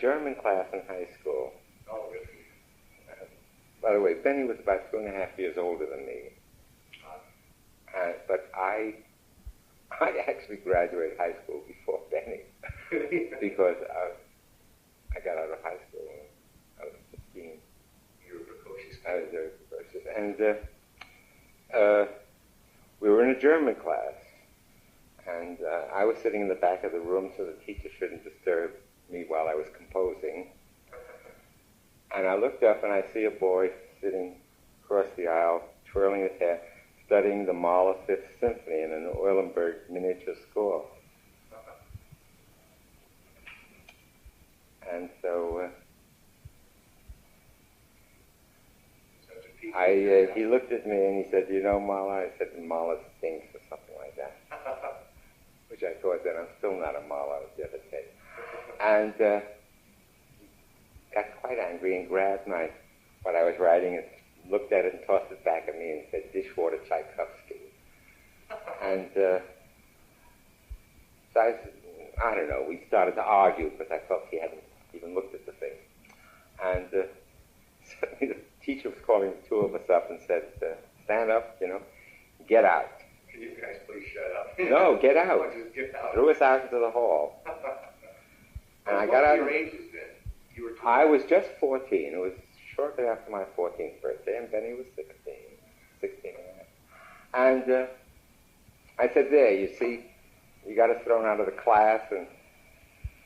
German class in high school. Oh, really? By the way, Benny was about 2.5 years older than me. But I actually graduated high school before Benny because I got out of high school when I was 15. You were precocious. I was very precocious. And we were in a German class. And I was sitting in the back of the room so the teacher shouldn't disturb me while I was composing. And I looked up and I see a boy sitting across the aisle, twirling his hair, studying the Mahler Fifth Symphony in an Eulenberg miniature score. And so he looked at me and he said, "You know Mahler?" I said, "Mahler stinks," or something like that. Which I thought that I'm still not a Mahler, I was the other day. And got quite angry and grabbed what I was writing and looked at it and tossed it back at me and said, "Dishwater Tchaikovsky." And so I don't know, we started to argue because I felt he hadn't even looked at the thing. And suddenly the teacher was calling the two of us up and said, "Stand up, get out." Can you guys please shut up? No, get out. Just get out. Threw us out into the hall. And I got out. What were your ages then? You were 12. I was just 14. It was shortly after my 14th birthday, and Benny was 16 and a half. And I said, "There, you see, you got us thrown out of the class, and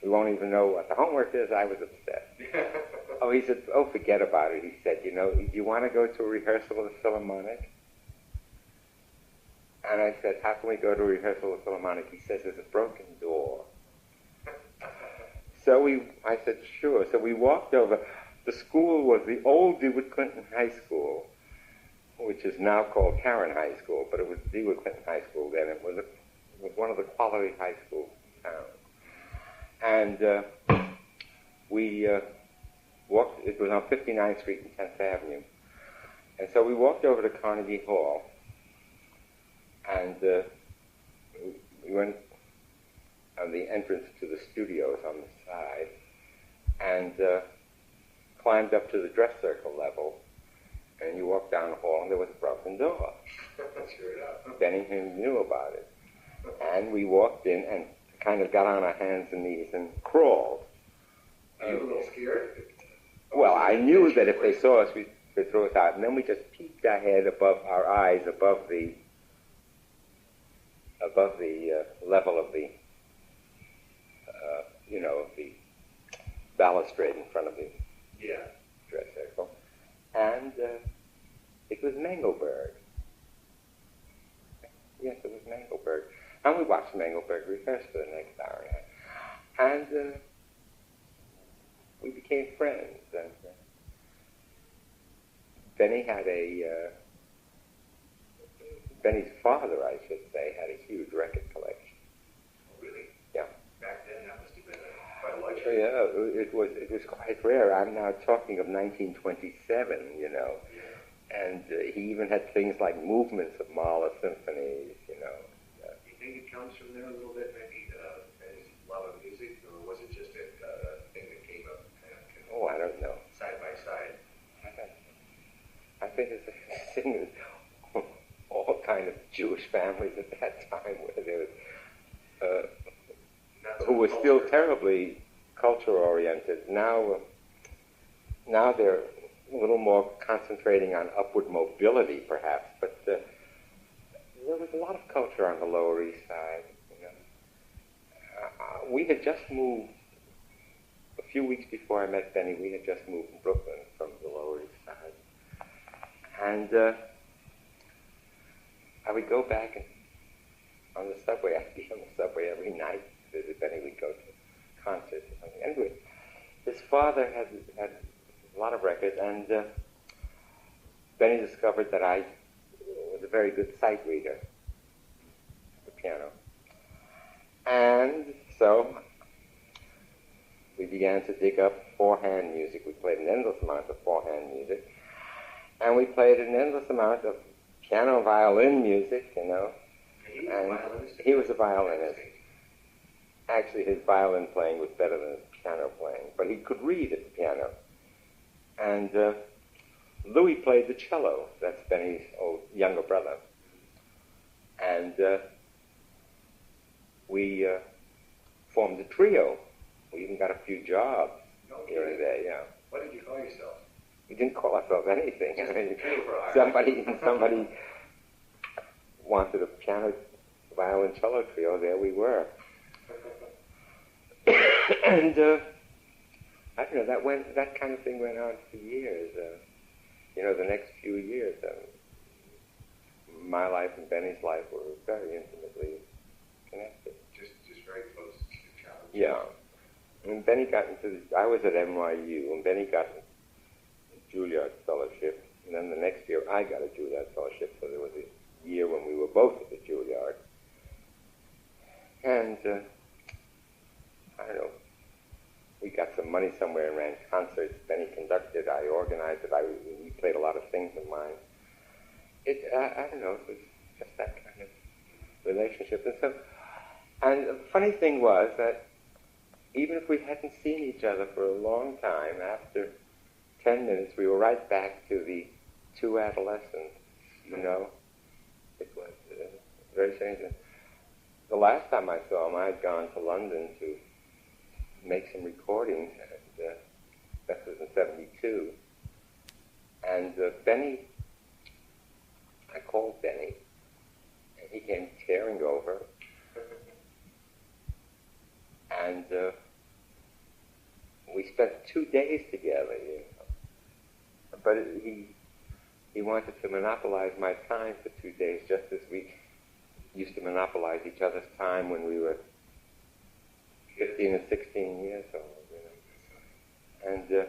we won't even know what the homework is." I was upset. Oh, he said, "Oh, forget about it." He said, "Do you want to go to a rehearsal of the Philharmonic?" And I said, "How can we go to a rehearsal of the Philharmonic?" He says, "There's a broken door." So I said, "Sure." So we walked over. The school was the old DeWitt Clinton High School, which is now called Caron High School, but it was DeWitt Clinton High School then. It was one of the quality high schools in town. And we walked, it was on 59th Street and 10th Avenue. And so we walked over to Carnegie Hall, and we went on the entrance to the studios on the side, and climbed up to the dress circle level, and you walked down the hall, and there was a broken door. Sure enough. Benningham knew about it. And we walked in and kind of got on our hands and knees and crawled. Were you a little scared? Well, I knew that if they saw us, they'd throw us out, and then we just peeked our head above our eyes, above the level of the the balustrade in front of the dress circle. And it was Mengelberg. Yes, it was Mengelberg. And we watched Mengelberg rehearse for the next hour and a half. And we became friends. And Benny had Benny's father, I should say, had a huge record collection. Oh, really? Yeah. Back then, that must have been quite a luxury. Yeah, it was quite rare. I'm now talking of 1927, Yeah. And he even had things like movements of Mahler symphonies, Do you think it comes from there a little bit, maybe his love of music, or was it just a thing that came up Oh, I don't know. Side by side? I think it's a thing with all kind of Jewish families at that time where there was, who were still terribly culture-oriented. Now they're a little more concentrating on upward mobility, perhaps, but there was a lot of culture on the Lower East Side. We had just moved, a few weeks before I met Benny, we had just moved from Brooklyn from the Lower East Side. And I would go back and on the subway. I'd be on the subway every night to visit Benny. We'd go to concerts or something. Anyway, his father had a lot of records, and Benny discovered that I was a very good sight reader, the piano. And so we began to dig up four-hand music. We played an endless amount of four-hand music. And we played an endless amount of piano violin music, And he was a violinist. Actually, his violin playing was better than his piano playing, but he could read at the piano. And Louis played the cello. That's Benny's younger brother. And we formed a trio. We even got a few jobs here and there, yeah. What did you call yourself? We didn't call ourselves anything. I mean, somebody wanted a piano, violin, cello trio. There we were. And I don't know. That kind of thing went on for years. The next few years, my life and Benny's life were very intimately connected. Just very close to childhood. Yeah. And Benny got I was at NYU, and Benny got a Juilliard fellowship, and then the next year I got a Juilliard fellowship, so there was a year when we were both at the Juilliard. And, I don't know, we got some money somewhere and ran concerts. Benny conducted, I organized it, we played a lot of things of mine. I don't know, it was just that kind of relationship. And the funny thing was that even if we hadn't seen each other for a long time, after 10 minutes, we were right back to the two adolescents, It was very strange. The last time I saw him, I had gone to London to make some recordings, and that was in 72. And Benny, I called Benny, and he came tearing over. And we spent 2 days together, But he wanted to monopolize my time for 2 days, just as we used to monopolize each other's time when we were 15 and 16 years old, And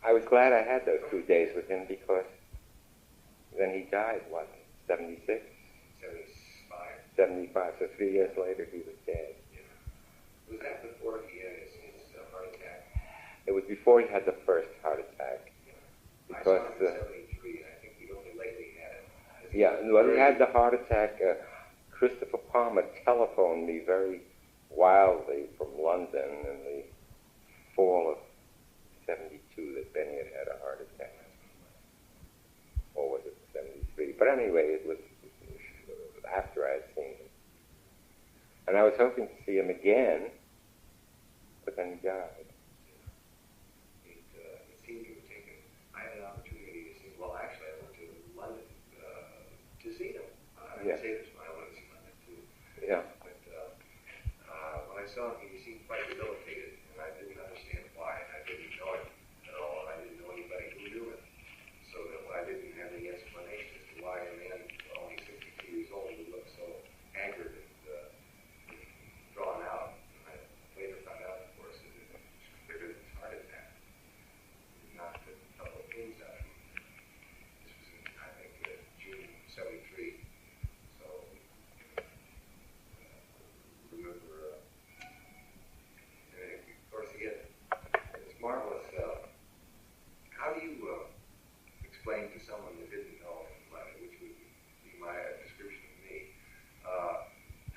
I was glad I had those 2 days with him, because then he died, 76? 75, so 3 years later he was dead. Was that before he had his heart attack? It was before he had the first heart attack. Because, I saw him in 73, and I think he only lately had it. Yeah, when he had the heart attack, Christopher Palmer telephoned me very wildly from London in the fall of 72 that Benny had had a heart attack. Or was it 73? But anyway, it was after I had seen him. And I was hoping to see him again, but then he died. It seemed to have taken... I had an opportunity to see... Well, actually, I went to London to see him. I Yeah. say this, but I wanted to see London, too. Yeah. But when I saw him, he seemed quite debilitated, and I didn't understand why. I didn't know him at all, and I didn't know anybody who knew him. So that I didn't have any explanation as to why a man only 62 years old would look so haggard and drawn out. And I later found out, of course, that it was bigger than his heart attack. It knocked a couple of things out of him. This was in, I think, June 73. So, remember, and of course, again, it's marvelous. How do you explain to someone that didn't know him, which would be my description of me,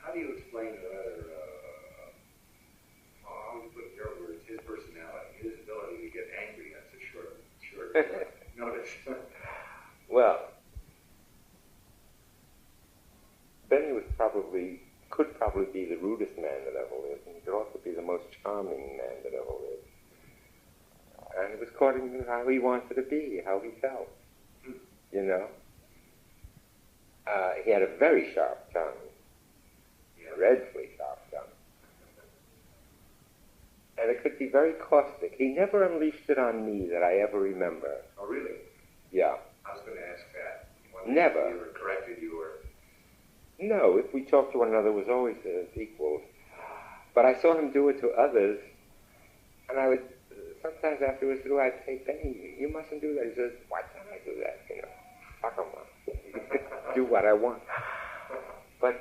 how do you explain another, how would you put in your words, his personality, his ability to get angry on such short notice? Well, Benny could probably be the rudest man that ever lived, and he could also be the most charming man that ever lived. And it was according to how he wanted to be, how he felt, He had a very sharp tongue, dreadfully sharp tongue. And it could be very caustic. He never unleashed it on me that I ever remember. Oh, really? Yeah. I was going to ask that. Never. He ever corrected you or... No, if we talked to one another, it was always as equals. But I saw him do it to others, and I would, sometimes after it was through, I'd say, Benny, you mustn't do that. He says, why can't I do that? Fuck him up. Do what I want. But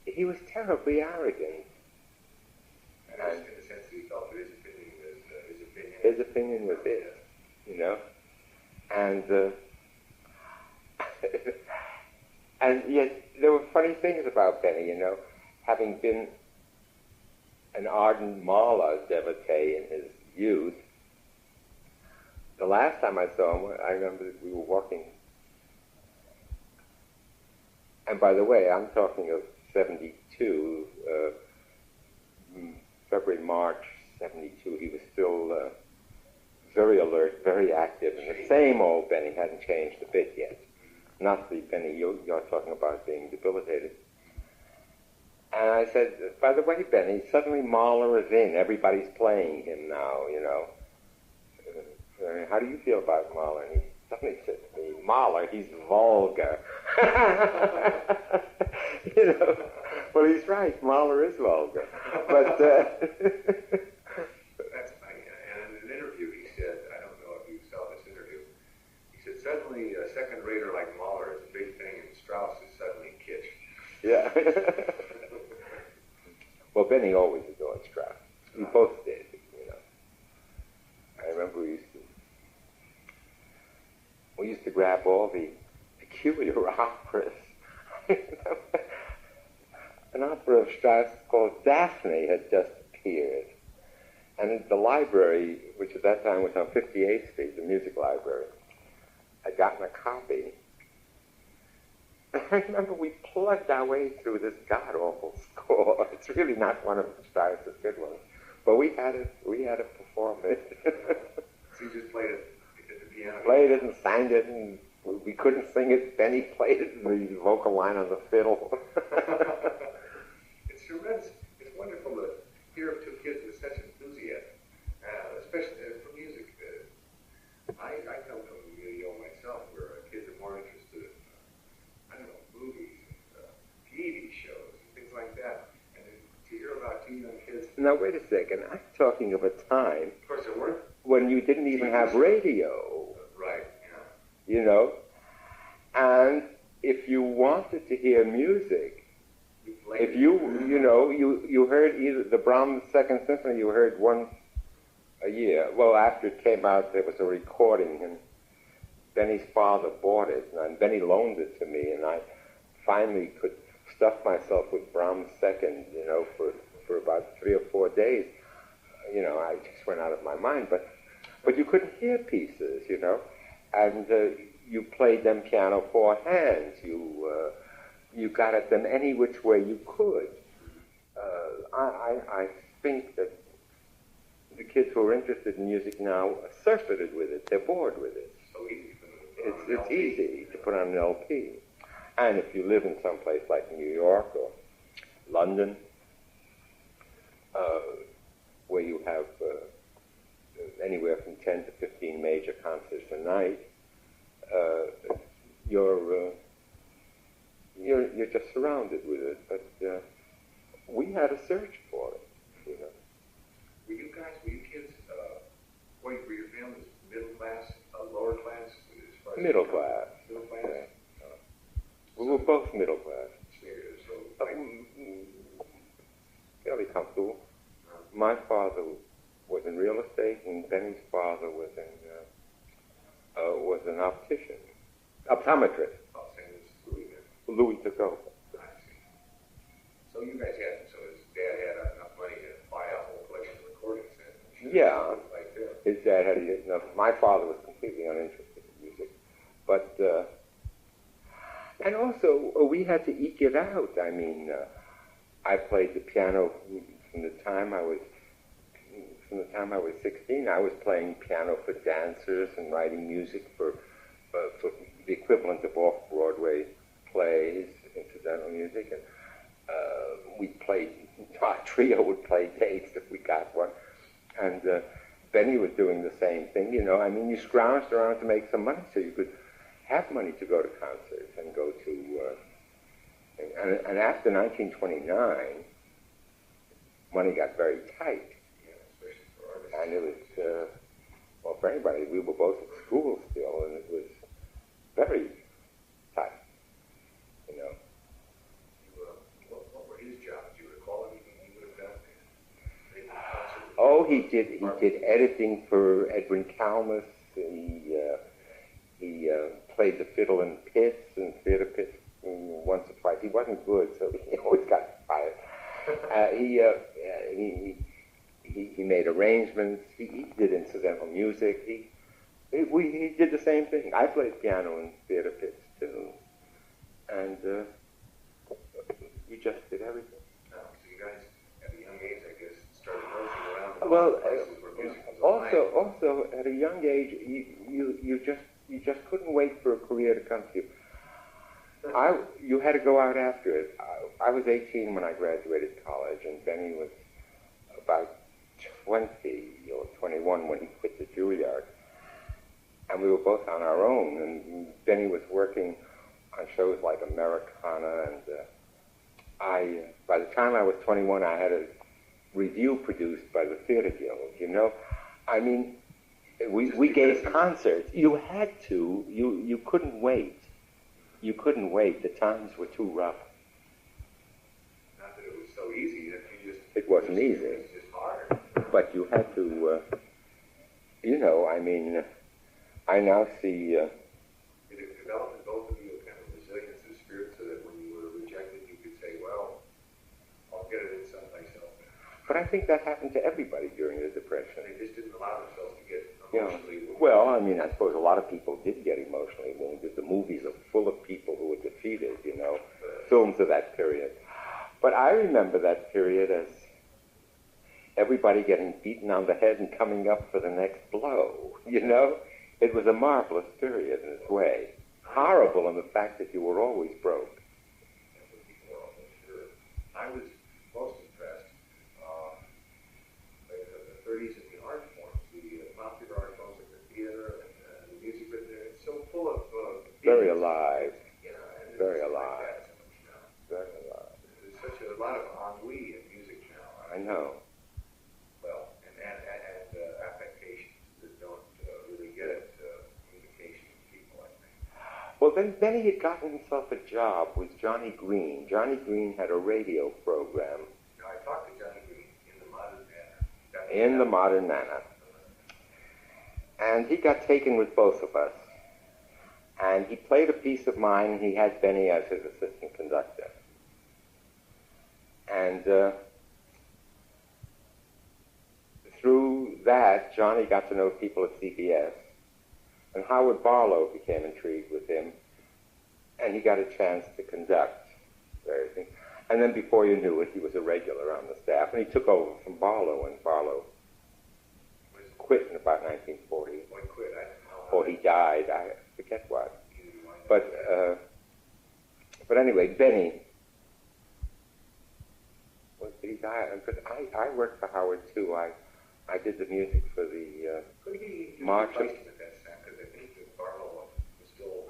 he was terribly arrogant. And in the sense that he felt that his opinion was his opinion. His opinion was it, And and yet there were funny things about Benny, having been an ardent Mahler devotee in his youth. The last time I saw him, I remember we were walking. And by the way, I'm talking of 72, February, March 72. He was still very alert, very active, and the same old Benny hadn't changed a bit yet. Not the Benny you're talking about being debilitated. And I said, by the way, Benny, suddenly Mahler is in. Everybody's playing him now, you know. How do you feel about Mahler? And he suddenly said to me, Mahler, he's vulgar. You know, well, he's right. Mahler is vulgar. But that's funny. And in an interview, he said, I don't know if you saw this interview, he said, suddenly a second-rater like Mahler is a big thing, and Strauss is suddenly kitsch. Yeah. Well, Benny always adored Strauss. We both did, you know. I remember we used to grab all the peculiar operas. An opera of Strauss called Daphne had just appeared. And in the library, which at that time was on 58th Street, the music library, I'd gotten a copy. I remember we plugged our way through this god-awful score. It's really not one of Strauss's good ones. But we had to perform it. So you just played it at the piano? Played it and sang it, and we couldn't sing it. Benny played it, and the vocal line on the fiddle. It's tremendous. It's wonderful to hear of two kids with such enthusiasm, especially for music. I come from myself, where kids are more interested in, I don't know, movies, and, TV shows, and things like that. And to hear about two young kids... Now, wait a second. I'm talking of a time... Of course, there weren't. When you didn't even have radio. Right, yeah. You know? And if you wanted to hear music, if you heard either the Brahms Second Symphony, you heard once a year. Well, after it came out, there was a recording, and Benny's father bought it, and Benny loaned it to me, and I finally could stuff myself with Brahms Second, you know, for about 3 or 4 days. You know, I just went out of my mind, but you couldn't hear pieces, you know, and you played them piano four hands. You got at them any which way you could. I think that the kids who are interested in music now are surfeited with it. They're bored with it. So easy it's easy to put on an LP. And if you live in some place like New York or London, where you have anywhere from 10 to 15 major concerts a night, you're just surrounded with it. But we had to search for it, you know. Were you kids, were your families middle class, lower class? As far as middle class. Middle class? Yeah. We were both middle class. So fairly comfortable. My father was in real estate, and Benny's father was an optometrist. Oh, same as Louis then. Louis took over. I see. So you guys so his dad had enough money to buy a whole collection of recordings then? Yeah. Like that. His dad had enough. My father was completely uninterested in music. But, and also, we had to eke it out. I mean, I played the piano from the time I was 16. I was playing piano for dancers and writing music for the equivalent of off-Broadway plays, incidental music. And we played, our trio would play dates if we got one. And Benny was doing the same thing, you know. I mean, you scrounged around to make some money so you could have money to go to concerts and go to... and after 1929, money got very tight. And it was, well, for anybody, we were both at school still, and it was very tight, you know. What were his jobs? Do you recall anything he would have done? Oh, he did editing for Edwin Calmus. He played the fiddle in pits and theater pits once or twice. He wasn't good, so he always got fired. He made arrangements. He did incidental music. He did the same thing. I played piano in theater pits too, and we just did everything. So you guys, at a young age, I guess, started nosing around. Well, places where music was also at a young age, you just couldn't wait for a career to come to you. You had to go out after it. I was 18 when I graduated college, and Benny was about 20 or 21 when he quit the Juilliard. And we were both on our own, and Benny was working on shows like Americana, and by the time I was 21, I had a review produced by the Theater Guild, you know? I mean, we gave concerts. You had to. You couldn't wait. You couldn't wait. The times were too rough. Not that it was so easy. That you just. It wasn't easy. It was just hard. But you had to. You know, I mean, I now see. It developed in both of you a kind of resilience of spirit, so that when you were rejected, you could say, "Well, I'll get it in someplace else." But I think that happened to everybody during the Depression. They just didn't allow themselves to get emotionally wounded. Well, I mean, I suppose a lot of people did get emotionally wounded. The movies are full of people who were defeated, you know, films of that period. But I remember that period as everybody getting beaten on the head and coming up for the next blow, you know? It was a marvelous period in its way. Horrible in the fact that you were always broke. I was most impressed by the 30s and the art forms, the popular art forms like the theater and the music, but it's so full of very alive. You know, and very alive. alive. Like that, you know. Very alive. There's such a lot of ennui in music now. I know. Well, and affectations that don't really get at communication with people, I think. Well, then Benny had gotten himself a job with Johnny Green. Johnny Green had a radio program. Now, I talked to Johnny Green in the modern manner. In the modern manner. And he got taken with both of us. And he played a piece of mine, and he had Benny as his assistant conductor. And through that, Johnny got to know people at CBS. And Howard Barlow became intrigued with him, and he got a chance to conduct everything. And then before you knew it, he was a regular on the staff, and he took over from Barlow, and Barlow quit in about 1940. Well, he quit. Or he died. I forget what. But anyway, Benny. Did he die? Because I worked for Howard too. I did the music for the March.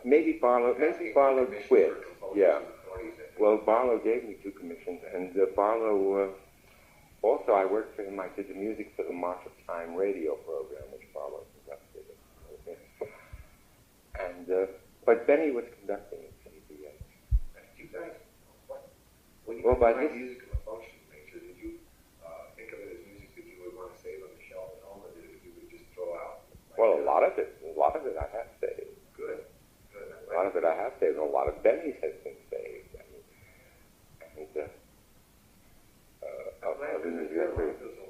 Maybe Barlow quit. Yeah. Well, Barlow gave me 2 commissions, and Barlow. Also, I worked for him. I did the music for the March of Time radio program, which Barlow conducted. And but Benny was conducting at CBS. You guys, when you by find this, music of a functional nature, did you think of it as music that you would want to save on the shelf at home, or did it you would just throw out? Well, a lot of it I have saved. Good. A lot of it I have saved, and a lot of Benny's has been saved.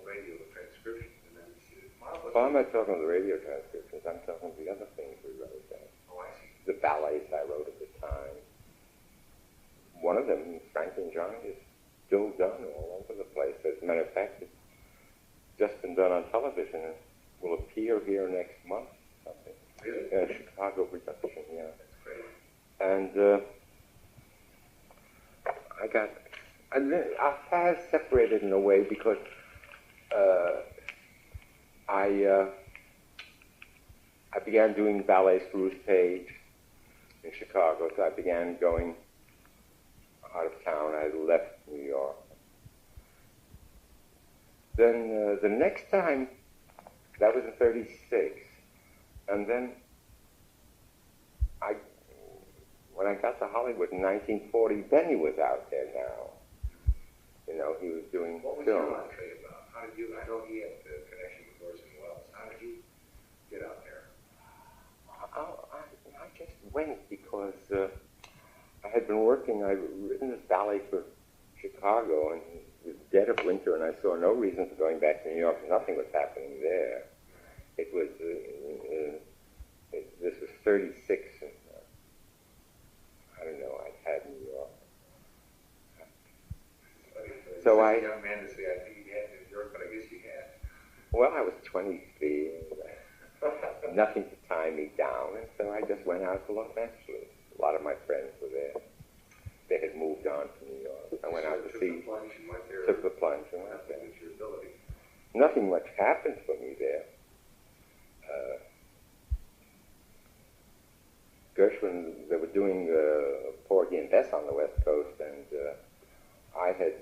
Radio transcriptions, and then it's marvelous. Well, I'm not talking the radio transcriptions. I'm talking the other things we wrote down. Oh, I see. The ballets I wrote at the time. One of them, Franklin John, is still done all over the place. As a matter of fact, it's just been done on television and will appear here next month. Something. Really? In a Chicago production, yeah. That's great. And I have separated in a way because I began doing ballets for Ruth Page in Chicago, so I began going out of town. I left New York. Then the next time, that was in '36, and then when I got to Hollywood in 1940, Benny was out there now. You know, he was doing What was film. your entree about? How did you, I know he had the connection with Orson Welles. How did you get out there? I just went because I had been working. I'd written this ballet for Chicago, and it was dead of winter, and I saw no reason for going back to New York. Nothing was happening there. It was, this was 36, and I don't know, I'd had New York. So a young man to say, I think you had New York, but I guess you had. Well, I was 23, and nothing to tie me down, and so I just went out to Los Angeles. A lot of my friends were there. They had moved on to New York. I went out to see, took the plunge and went there. Nothing much happened for me there. Gershwin, they were doing Porgy and Bess on the West Coast, and I had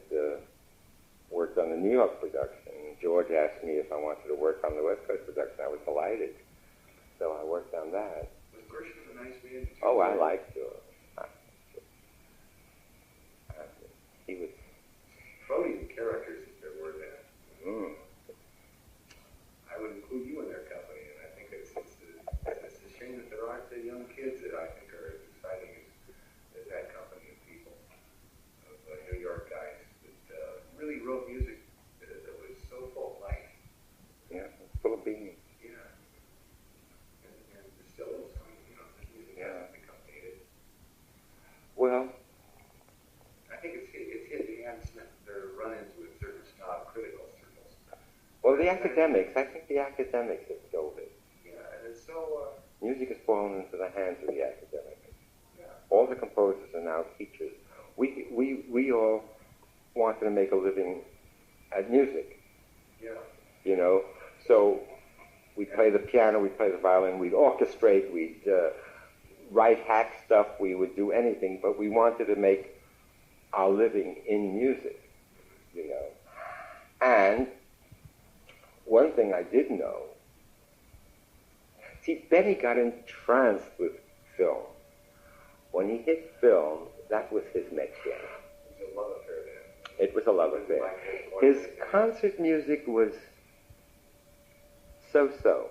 worked on the New York production. George asked me if I wanted to work on the West Coast production. I was delighted. So I worked on that. Was Gershwin a nice man? Oh, I liked George. He was funny characters that there were then. Mm. I would include you in their company, and I think it's a shame that there aren't the young kids that I think are as exciting as that company of people, of New York guys that really wrote music that was so full of life. Yeah, full of being. Yeah. And still is. I mean, you know, the music hasn't become dated. Well, I think it's hit the handsmith, their run-ins with certain snob critical circles. Well, the academics, I think the academics have killed it. Yeah, and it's so... Music has fallen into the hands of the academics. Yeah. All the composers are now teachers. We all wanted to make a living at music. Yeah. You know, so we'd play the piano, we'd play the violin, we'd orchestrate, we'd write hack stuff, we would do anything, but we wanted to make our living in music, you know. And one thing I did know, see, Benny got entranced with film. When he hit film, that was his next game. It was a love affair then. It was a love affair. His concert music was so-so.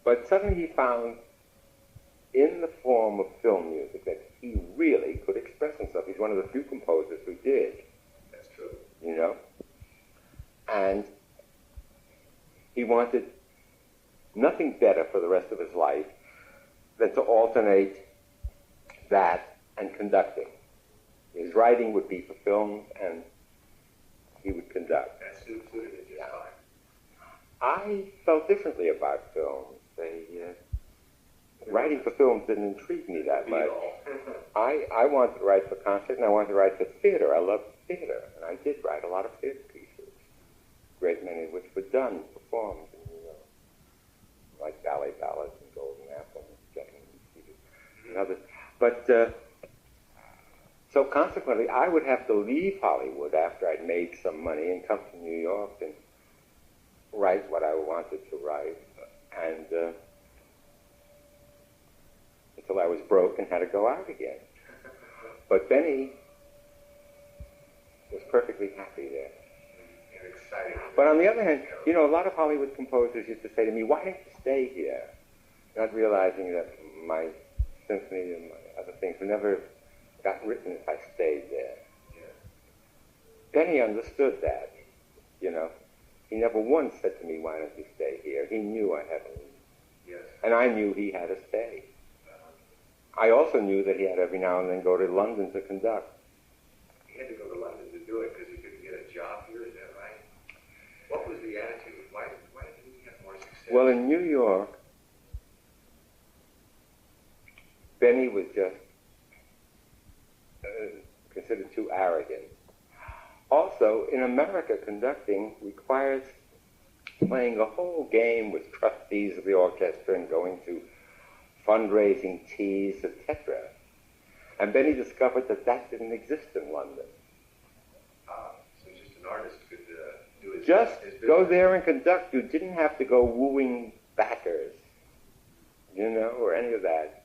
But suddenly he found, in the form of film music, that he really could express himself. He's one of the few composers who did. That's true. You know? And he wanted nothing better for the rest of his life than to alternate that and conducting. His writing would be for films, and he would conduct. That suited it just fine. I felt differently about films. Writing for films didn't intrigue me that much. I wanted to write for concert, and I wanted to write for theater. I loved theater, and I did write a lot of theater pieces, a great many of which were done, performed, in New York, like Ballet Ballads and Golden Apple and Gentleman's Theater and others. But so consequently, I would have to leave Hollywood after I'd made some money and come to New York and write what I wanted to write, and until I was broke and had to go out again. But Benny was perfectly happy there. And excited. But on the other hand, you know, a lot of Hollywood composers used to say to me, why don't you stay here? Not realizing that my symphony and my other things would never got written if I stayed there. Yeah. Benny understood that, you know. He never once said to me, why don't you stay here? He knew I had to leave. Yes. And I knew he had to stay. I also knew that he had every now and then go to London to conduct. He had to go to London to do it because he couldn't get a job here, is that right? What was the attitude? Why didn't he have more success? Well, in New York, Benny was just considered too arrogant. Also, in America, conducting requires playing a whole game with trustees of the orchestra and going to fundraising teas, etc. And Benny discovered that that didn't exist in London. So just an artist could do his Just his go business. there and conduct. You didn't have to go wooing backers, you know, or any of that.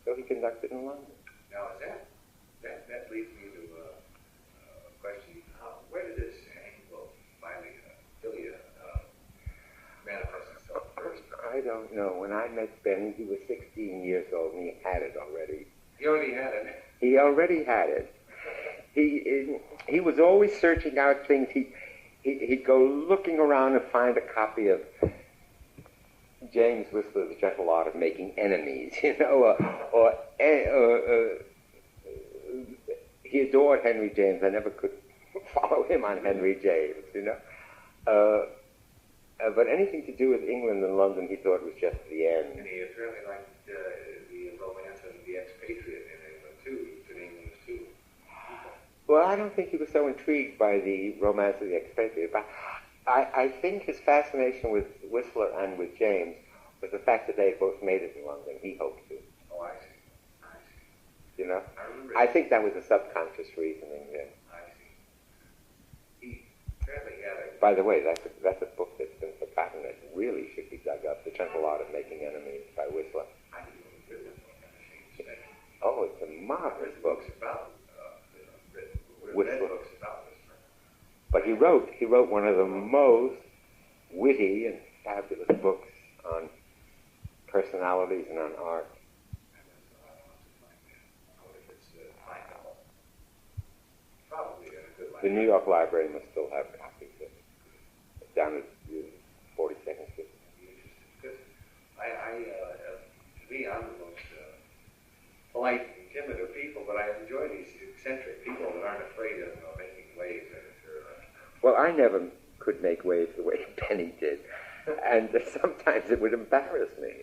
So he conducted in London. Now, is that leads me to a question. Where did this angle finally manifest itself first? I don't know. When I met Benny, he was 16 years old, and he had it already. He already had it. He already had it. he was always searching out things. He'd go looking around and find a copy of James Whistler's Gentle Art of Making Enemies, or he adored Henry James. I never could follow him on Henry James, but anything to do with England and London, he thought was just the end. And he apparently liked the romance of the expatriate in England too. He was in England too. Well, I don't think he was so intrigued by the romance of the expatriate. But I think his fascination with Whistler and with James was the fact that they both made it in London. He hoped to. Oh, I see. I think that was a subconscious reasoning there. I see. He apparently had a... By the way, that's a book that's been forgotten that really should be dug up. The Gentle Art of Making Enemies by Whistler. I didn't even read that book. Oh, it's a marvelous book. Books about Whistler. Books about Whistler. But he wrote one of the most witty and fabulous books on personalities and on art. The New York Library must still have copies of it. It's down at 42nd Street. Because to me, I'm the most polite and timid of people, but I enjoy these eccentric people that aren't afraid of making waves. Well, I never could make waves the way Benny did, and sometimes it would embarrass me,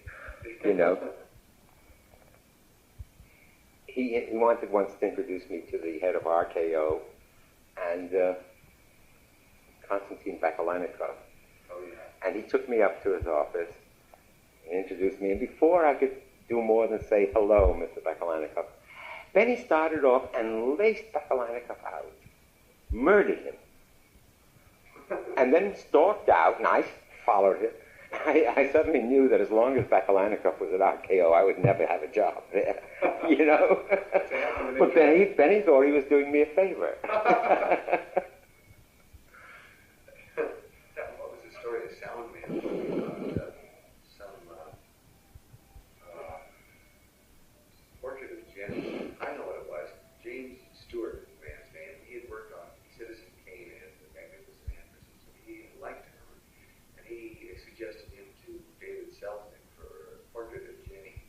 He wanted once to introduce me to the head of RKO, and Konstantin Bakalanikov. Oh, yeah. And he took me up to his office and introduced me. And before I could do more than say, hello, Mr. Bakalanikov, Benny started off and laced Bakalanikov out, murdered him, and then stalked out, and I followed him. I suddenly knew that as long as Bakalanikov was at RKO, I would never have a job there, But Benny thought he was doing me a favor. What was the story of Soundman? Some portrait of Jenny. I know what it was. James Stewart, the man's name. He had worked on Citizen Kane and the Magnificent Empresses, so he liked her. And he suggested him to David Selznick for a portrait of Jenny.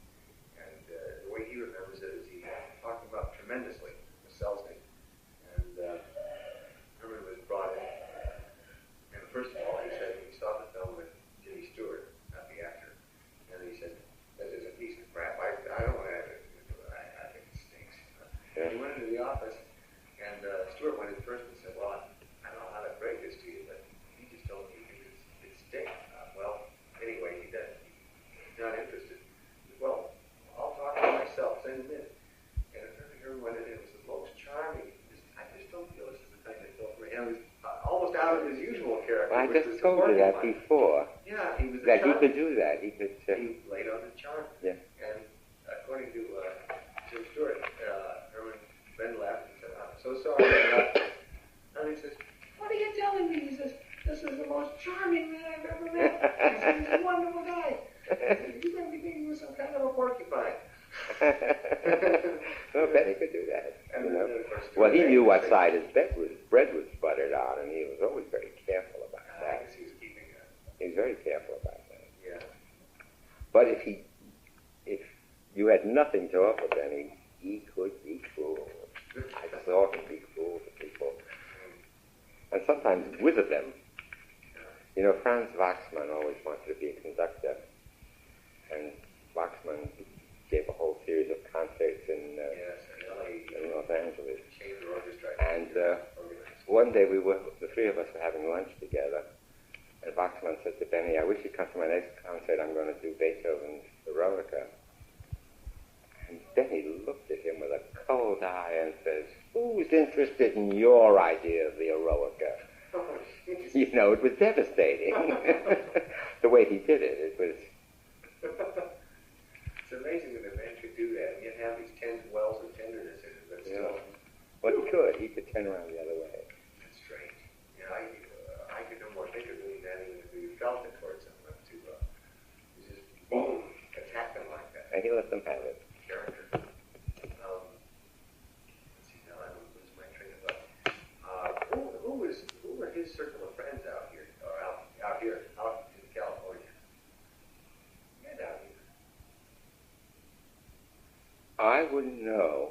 And the way he remembers it is he talked about tremendously with Selznick. And Herman was brought in. And first of all, he said he saw the film with Jimmy Stewart, not the actor. And he said, "That is a piece of crap. I don't want to have it. I think it stinks." Yeah. He went into the office, and Stewart went in first and said, "Well, I don't know how to break this to you, but he just told me it stinks." Well, anyway, he does. He's not interested. He said, "Well, I'll talk to myself. Send him in." And Herman went in. It was the most charming. I just don't feel this is the thing that felt for him. It was almost out of his usual character. Well, I just told you that before. Yeah, he was that he could do that. He could. He laid on the charm. Yeah. And according to Jim Stewart, Ben laughed and said, "I'm so sorry." And he says, "What are you telling me?" He says, "This is the most charming man I've ever met. He says, he's a wonderful guy." He said, "You got me thinking he was some kind of a porcupine." Well, Benny could do that. And you know. then, of course, Well, he knew what side his bread was buttered on, and he was always very careful about I that. guess he was keeping it. He was very careful about that. Yeah. But if you had nothing to offer Benny, he could be cruel. I saw him be cruel to people, and sometimes wither them. You know, Franz Waxman always wanted to be a conductor, and Waxman gave a whole series of concerts in Los Angeles. And one day the three of us were having lunch together, and Waxman said to Benny, "I wish you'd come to my next concert. I'm going to do Beethoven's Eroica." And Benny looked at him with a cold eye and says, "Who's interested in your idea of the Eroica?" You know, it was devastating. The way he did it, it was... It's amazing that a man could do that, and yet have these wells of tenderness in it, but still... Well, he could. He could turn around the other way. That's strange. Yeah, I could no more think of doing that even if we felt it towards him, but to just boom, attack them like that. And he let them have it. Character. Let's see, now I'm losing my train of I wouldn't know.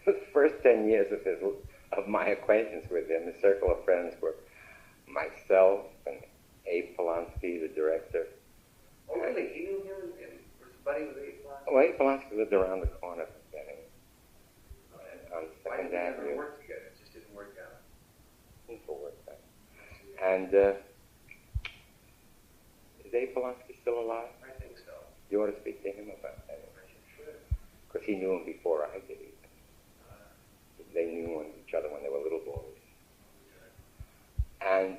The first 10 years of my acquaintance with him, the circle of friends were myself and Abe Polonsky, the director. Oh, really? You knew him and was buddy with Abe Polonsky? Well, Abe Polonsky lived around the corner from Benny. On Why did 2nd they never Avenue. work together? It just didn't work out. People worked out. And is Abe Polonsky still alive? I think so. You ought to speak to him about that. Because he knew him before I did. They knew each other when they were little boys. And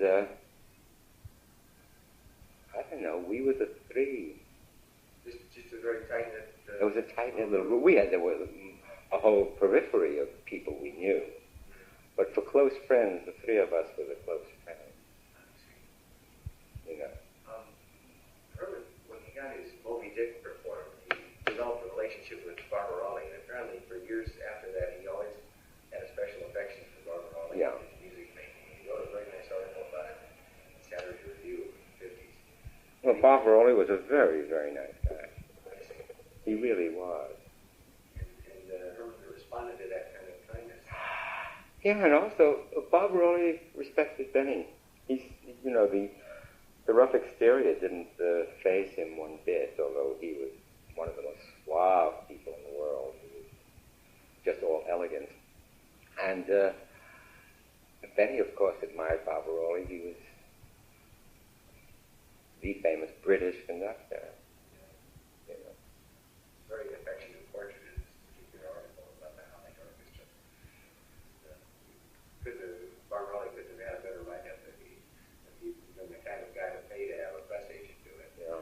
I don't know, we were the three. Just a very tight-knit... It was a tight-knit little group. There was a whole periphery of people we knew. But for close friends, the three of us were the close friends. You know. Herman, when he got his Moby Dick performed, he developed a relationship with Barbarelli, and apparently for years after that, he always had a special affection for Barbarelli Yeah. and his music making. He wrote a very nice article about it in Saturday Review in the 50s. Well, Barbarelli was a very, very nice guy. He really was. And Herman responded to that kind of kindness. Yeah, and also, Barbarelli respected Benny. He's, you know, the rough exterior didn't faze him one bit, although he was one of the most suave people in the world. He was just all elegant. And Benny, of course, admired Barbarelli. He was the famous British conductor. You know. Very affectionate portrait in this particular article about the Howling Orchestra. Barbarelli couldn't have had a better write-up if he'd been the kind of guy to pay to have a press agent do it. Yeah.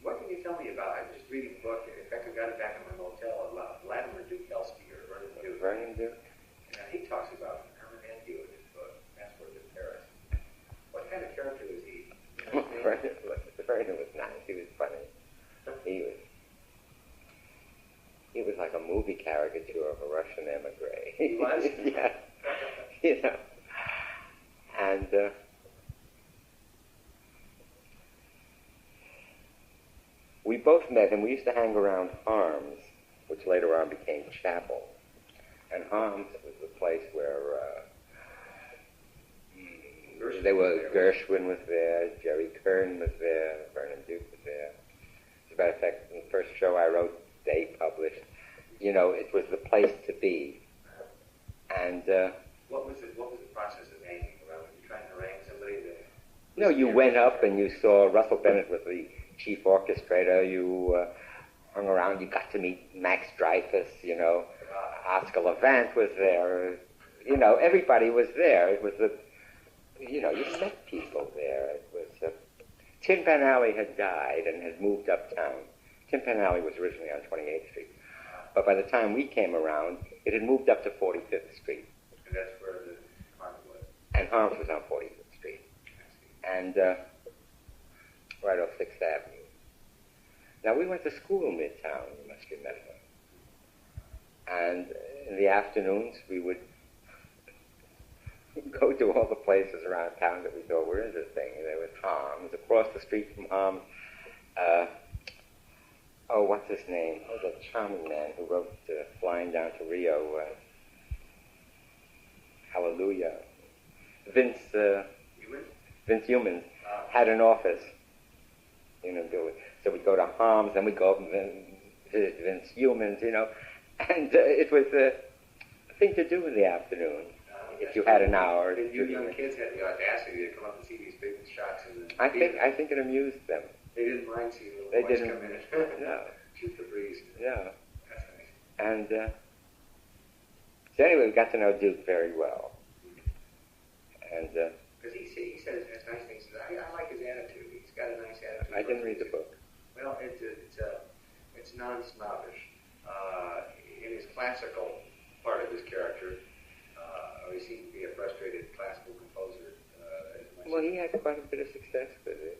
What can you tell me about? I was just reading a book. In fact, I got it back in my motel about Latimer Dukelski or Vernon Duke. Vernon Duke? And he talks about Herman Andrew in his book, Passport to Paris. What kind of character was he? Vernon was nice. He was funny. He was like a movie caricature of a Russian emigre. He was? Yeah. You know. And we both met him. We used to hang around Harms, which later on became Chapel. And Harms was the place where Gershwin was there, Jerry Kern was there, Vernon Duke was there. As a matter of fact, in the first show I wrote, they published. You know, it was the place to be. And What was the process of hanging around? Were you trying to harangue somebody that... no, you went up and you saw Russell Bennett with the chief orchestrator. You hung around. You got to meet Max Dreyfus. You know, Oscar Levant was there. You know, everybody was there. It was you met people there. It was Tin Pan Alley had died and had moved uptown. Tin Pan Alley was originally on 28th Street, but by the time we came around, it had moved up to 45th Street. And that's where the Harms was. And Harms was on 45th Street. And right off 6th Avenue. Now, we went to school midtown, you must remember. And in the afternoons, we would go to all the places around town that we thought were interesting. There was Harms. Across the street from Harms, what's his name? Oh, that charming man who wrote Flying Down to Rio, Hallelujah. Vince Humans had an office in a building. So we'd go to Harms, then we'd go up and visit Vince Humans, you know. And it was a thing to do in the afternoon, if you had an hour. You young kids had the audacity to come up and see these big shots in the I think it amused them. They didn't mind seeing little They boys didn't. come in. No. Shoot the breeze. Yeah. That's nice. And so anyway, we got to know Duke very well. And Because he says nice things. I like his attitude. He's got a nice attitude. I didn't read the book. Well, it's non-snobbish. In his classical part of his character, he seemed to be a frustrated classical composer. Well, he had quite a bit of success with it.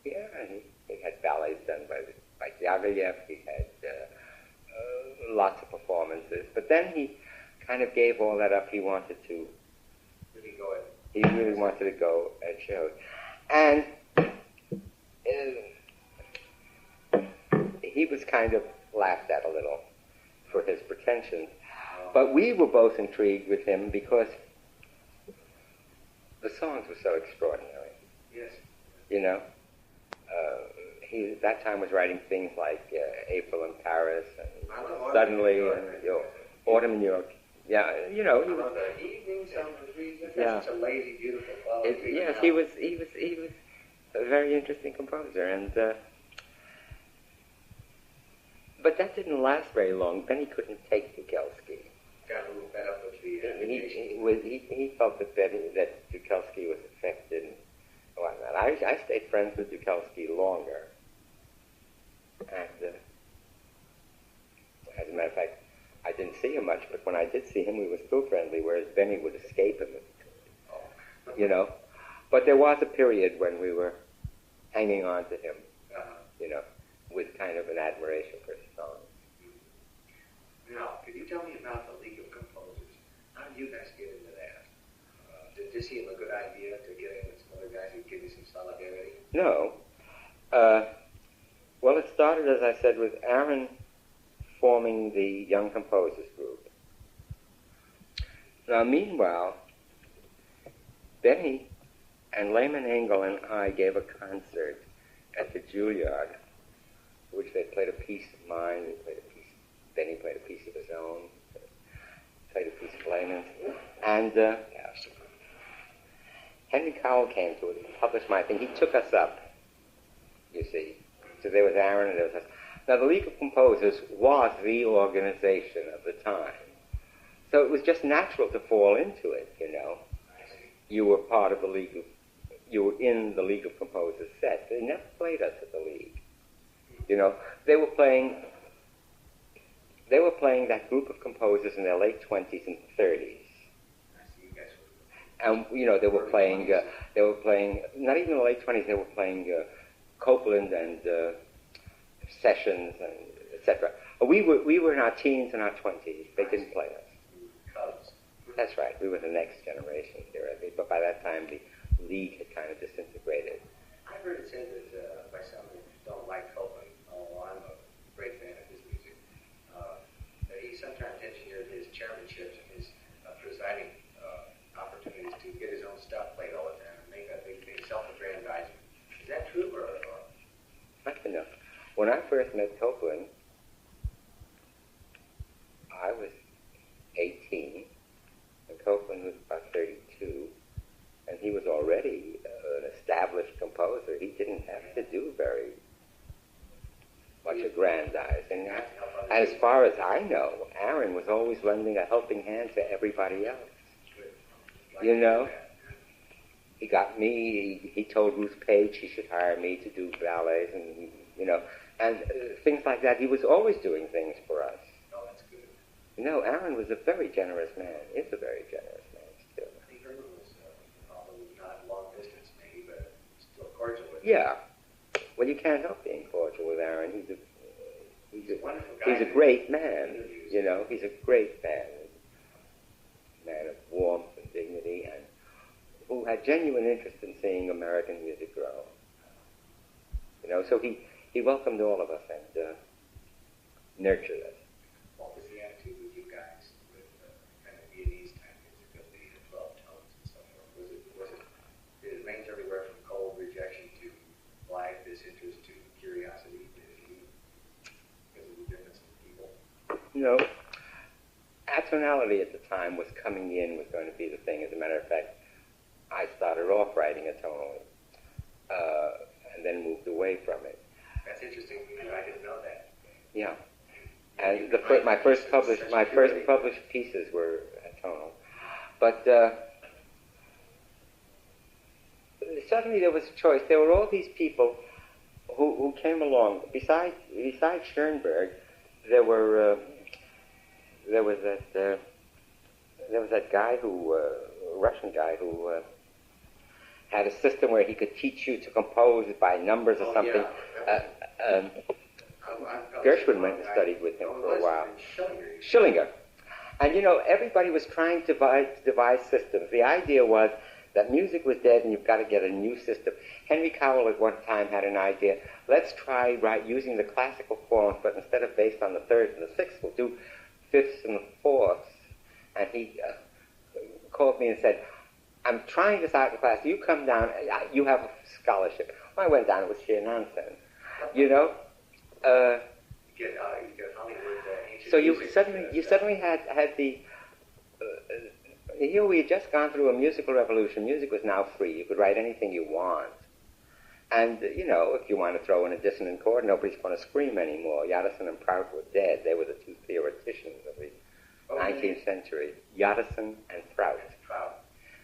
He had ballets done by Diaghilev. He had lots of performances. But then he kind of gave all that up. He wanted to. Did he go at? He really wanted to go at shows. And he was kind of laughed at a little for his pretensions. But we were both intrigued with him because the songs were so extraordinary. Yes. You know? He at that time was writing things like April in Paris and Suddenly and Autumn in New York. Yeah, you know. He was the evening summer breeze. That's such a lazy, beautiful flower. Yes, he was a very interesting composer, and but that didn't last very long. Benny couldn't take Dukelsky. Got a little fed up with the he felt that Dukelsky was affected and whatnot. I stayed friends with Dukelsky longer, and as a matter of fact, I didn't see him much, but when I did see him, we were still friendly, whereas Benny would escape him, you know. But there was a period when we were hanging on to him, you know, with kind of an admiration for his songs. Now, could you tell me about the League of Composers? How did you guys get into that? Did this seem a good idea to get in with some other guys who give you some solidarity? No. Well, it started, as I said, with Aaron forming the Young Composers Group. Now, meanwhile, Benny and Lehman Engel and I gave a concert at the Juilliard, which they played a piece of mine, Benny played a piece of his own, played a piece of Lehman's, and Henry Cowell came to it and published my thing. He took us up, you see. So there was Aaron and there was us. Now, the League of Composers was the organization of the time. So it was just natural to fall into it, you know. You were part of the League of, you were in the League of Composers set. They never played us at the League. You know, they were playing that group of composers in their late 20s and 30s. And, you know, they were playing, not even in the late 20s, they were playing Copeland and Sessions and etc. We were in our teens and our 20s. They didn't play us. That's right. We were the next generation here, I think. But by that time, the League had kind of disintegrated. I've heard it said that by some who don't like Copeland, although I'm a great fan of his music, that he sometimes engineered his chairmanships and his presiding opportunities to get his own stuff played all the time and make that big thing, self-aggrandizing. Is that true or? I don't know. When I first met Copeland, I was 18, and Copeland was about 32, and he was already an established composer. He didn't have to do very much aggrandizing. And as far as I know, Aaron was always lending a helping hand to everybody else. You know? He got me, he told Ruth Page he should hire me to do ballets and, you know, and things like that. He was always doing things for us. Oh, that's good. You know, Aaron was a very generous man. Is a very generous man still. I think Herman was, although not long distance maybe, but still cordial with him. Yeah. Well, you can't help being cordial with Aaron. He's a great man. You know, he's a great man. Man of warmth and dignity, and who had genuine interest in seeing American music grow. You know, so he welcomed all of us and nurtured us. What was the attitude with you guys with kind of Viennese type music of the 12 tones and so forth? Did it range everywhere from cold rejection to live disinterest to curiosity? Because of the difference in people? You know, atonality at the time was coming in, was going to be the thing. As a matter of fact, I started off writing atonally, and then moved away from it. That's interesting. I didn't know that. Yeah, and my first published pieces were atonal, but suddenly there was a choice. There were all these people who came along. Besides Schoenberg, there was that guy a Russian guy who had a system where he could teach you to compose by numbers or something. Yeah. Gershwin went and studied with him for a while. Schillinger. And you know, everybody was trying to devise systems. The idea was that music was dead and you've got to get a new system. Henry Cowell at one time had an idea, let's try using the classical forms, but instead of based on the thirds and the sixths, we'll do fifths and the fourths. And he called me and said, I'm trying this out in class. You come down, you have a scholarship. Well, I went down, it was sheer nonsense. You know? You get Hollywood ancient So you music, suddenly had the... here we had just gone through a musical revolution. Music was now free. You could write anything you want. And, you know, if you want to throw in a dissonant chord, nobody's going to scream anymore. Yatterson and Prout were dead. They were the two theoreticians of the 19th century. Yatterson and Prout.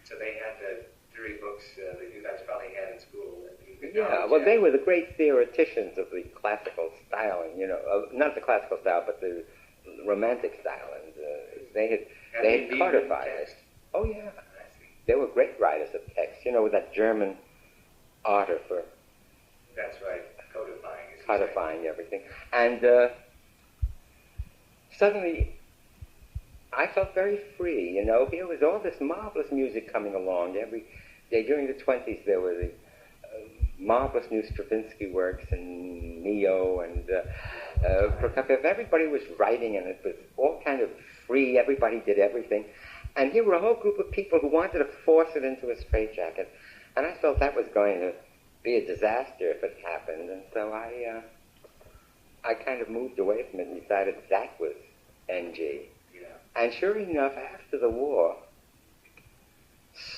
So they had the theory books that you guys probably had in school. Yeah, well, they were the great theoreticians of the classical style, and, you know, not the classical style, but the romantic style, and they had codified it. Oh, yeah. They were great writers of text, you know, with that German art for... That's right, codifying everything. And suddenly, I felt very free, you know. Here was all this marvelous music coming along. Every day during the 20s, there were the marvelous new Stravinsky works and Neo and Prokofiev. Everybody was writing, and it was all kind of free. Everybody did everything. And here were a whole group of people who wanted to force it into a straitjacket. And I felt that was going to be a disaster if it happened. And so I kind of moved away from it and decided that was NG. Yeah. And sure enough, after the war,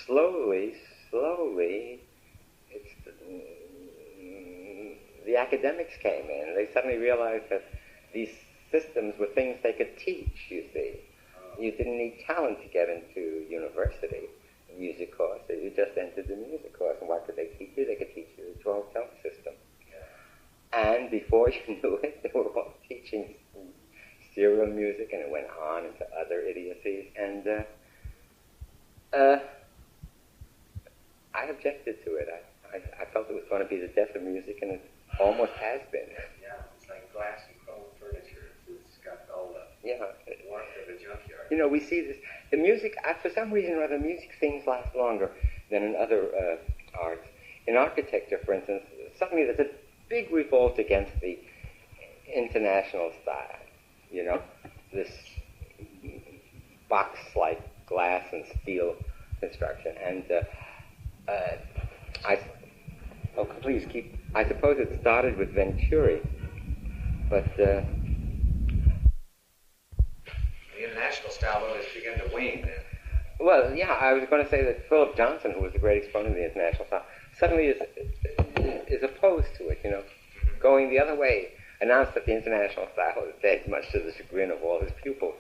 slowly, the academics came in. They suddenly realized that these systems were things they could teach, you see. You didn't need talent to get into university music course. You just entered the music course, and what could they teach you? They could teach you the 12-tone system. Yeah. And before you knew it, they were all teaching serial music, and it went on into other idiocies. And I objected to it. I felt it was going to be the death of music, and it almost has been. Yeah, it's like glass and chrome furniture. It's got all the warmth of a junkyard. You know, we see this. The music, for some reason or other, music things last longer than in other arts. In architecture, for instance, suddenly there's a big revolt against the international style. You know, this box-like glass and steel construction. And please keep. I suppose it started with Venturi, but the international style has begun to wane then. Well, yeah, I was going to say that Philip Johnson, who was the great exponent of the international style, suddenly is opposed to it, you know, going the other way, announced that the international style is dead, much to the chagrin of all his pupils.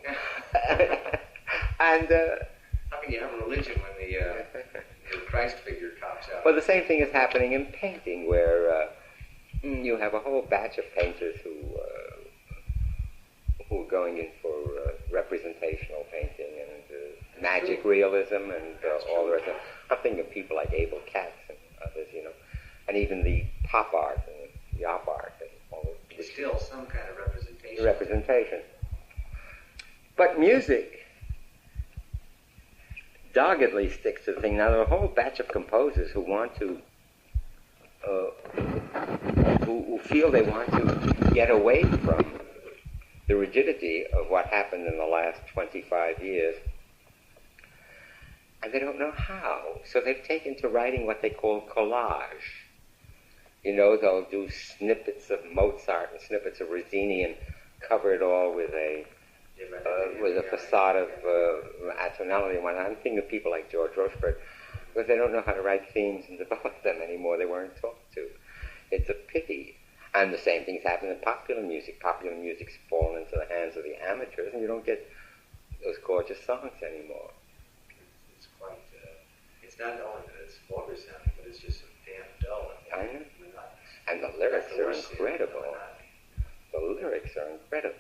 And how can you have a religion when the Christ figure tops out? Well, the same thing is happening in painting, where you have a whole batch of painters who are going in for representational painting and magic realism and all the rest of it. I'm thinking of people like Abel Katz and others, you know, and even the pop art and the op art and all those. It's still some kind of representation. Representation. But music doggedly sticks to the thing. Now, there are a whole batch of composers who want to, who feel they want to get away from the rigidity of what happened in the last 25 years, and they don't know how. So they've taken to writing what they call collage. You know, they'll do snippets of Mozart and snippets of Rossini and cover it all with a facade of atonality and whatnot. I'm thinking of people like George Rochefort, because they don't know how to write themes and develop them anymore. They weren't taught to. It's a pity. And the same things happen in popular music. Popular music's fallen into the hands of the amateurs, and you don't get those gorgeous songs anymore. It's quite, it's not only that it's vulgar sounding, but it's just so damn dull. I know. And the lyrics are incredible. The lyrics are incredible.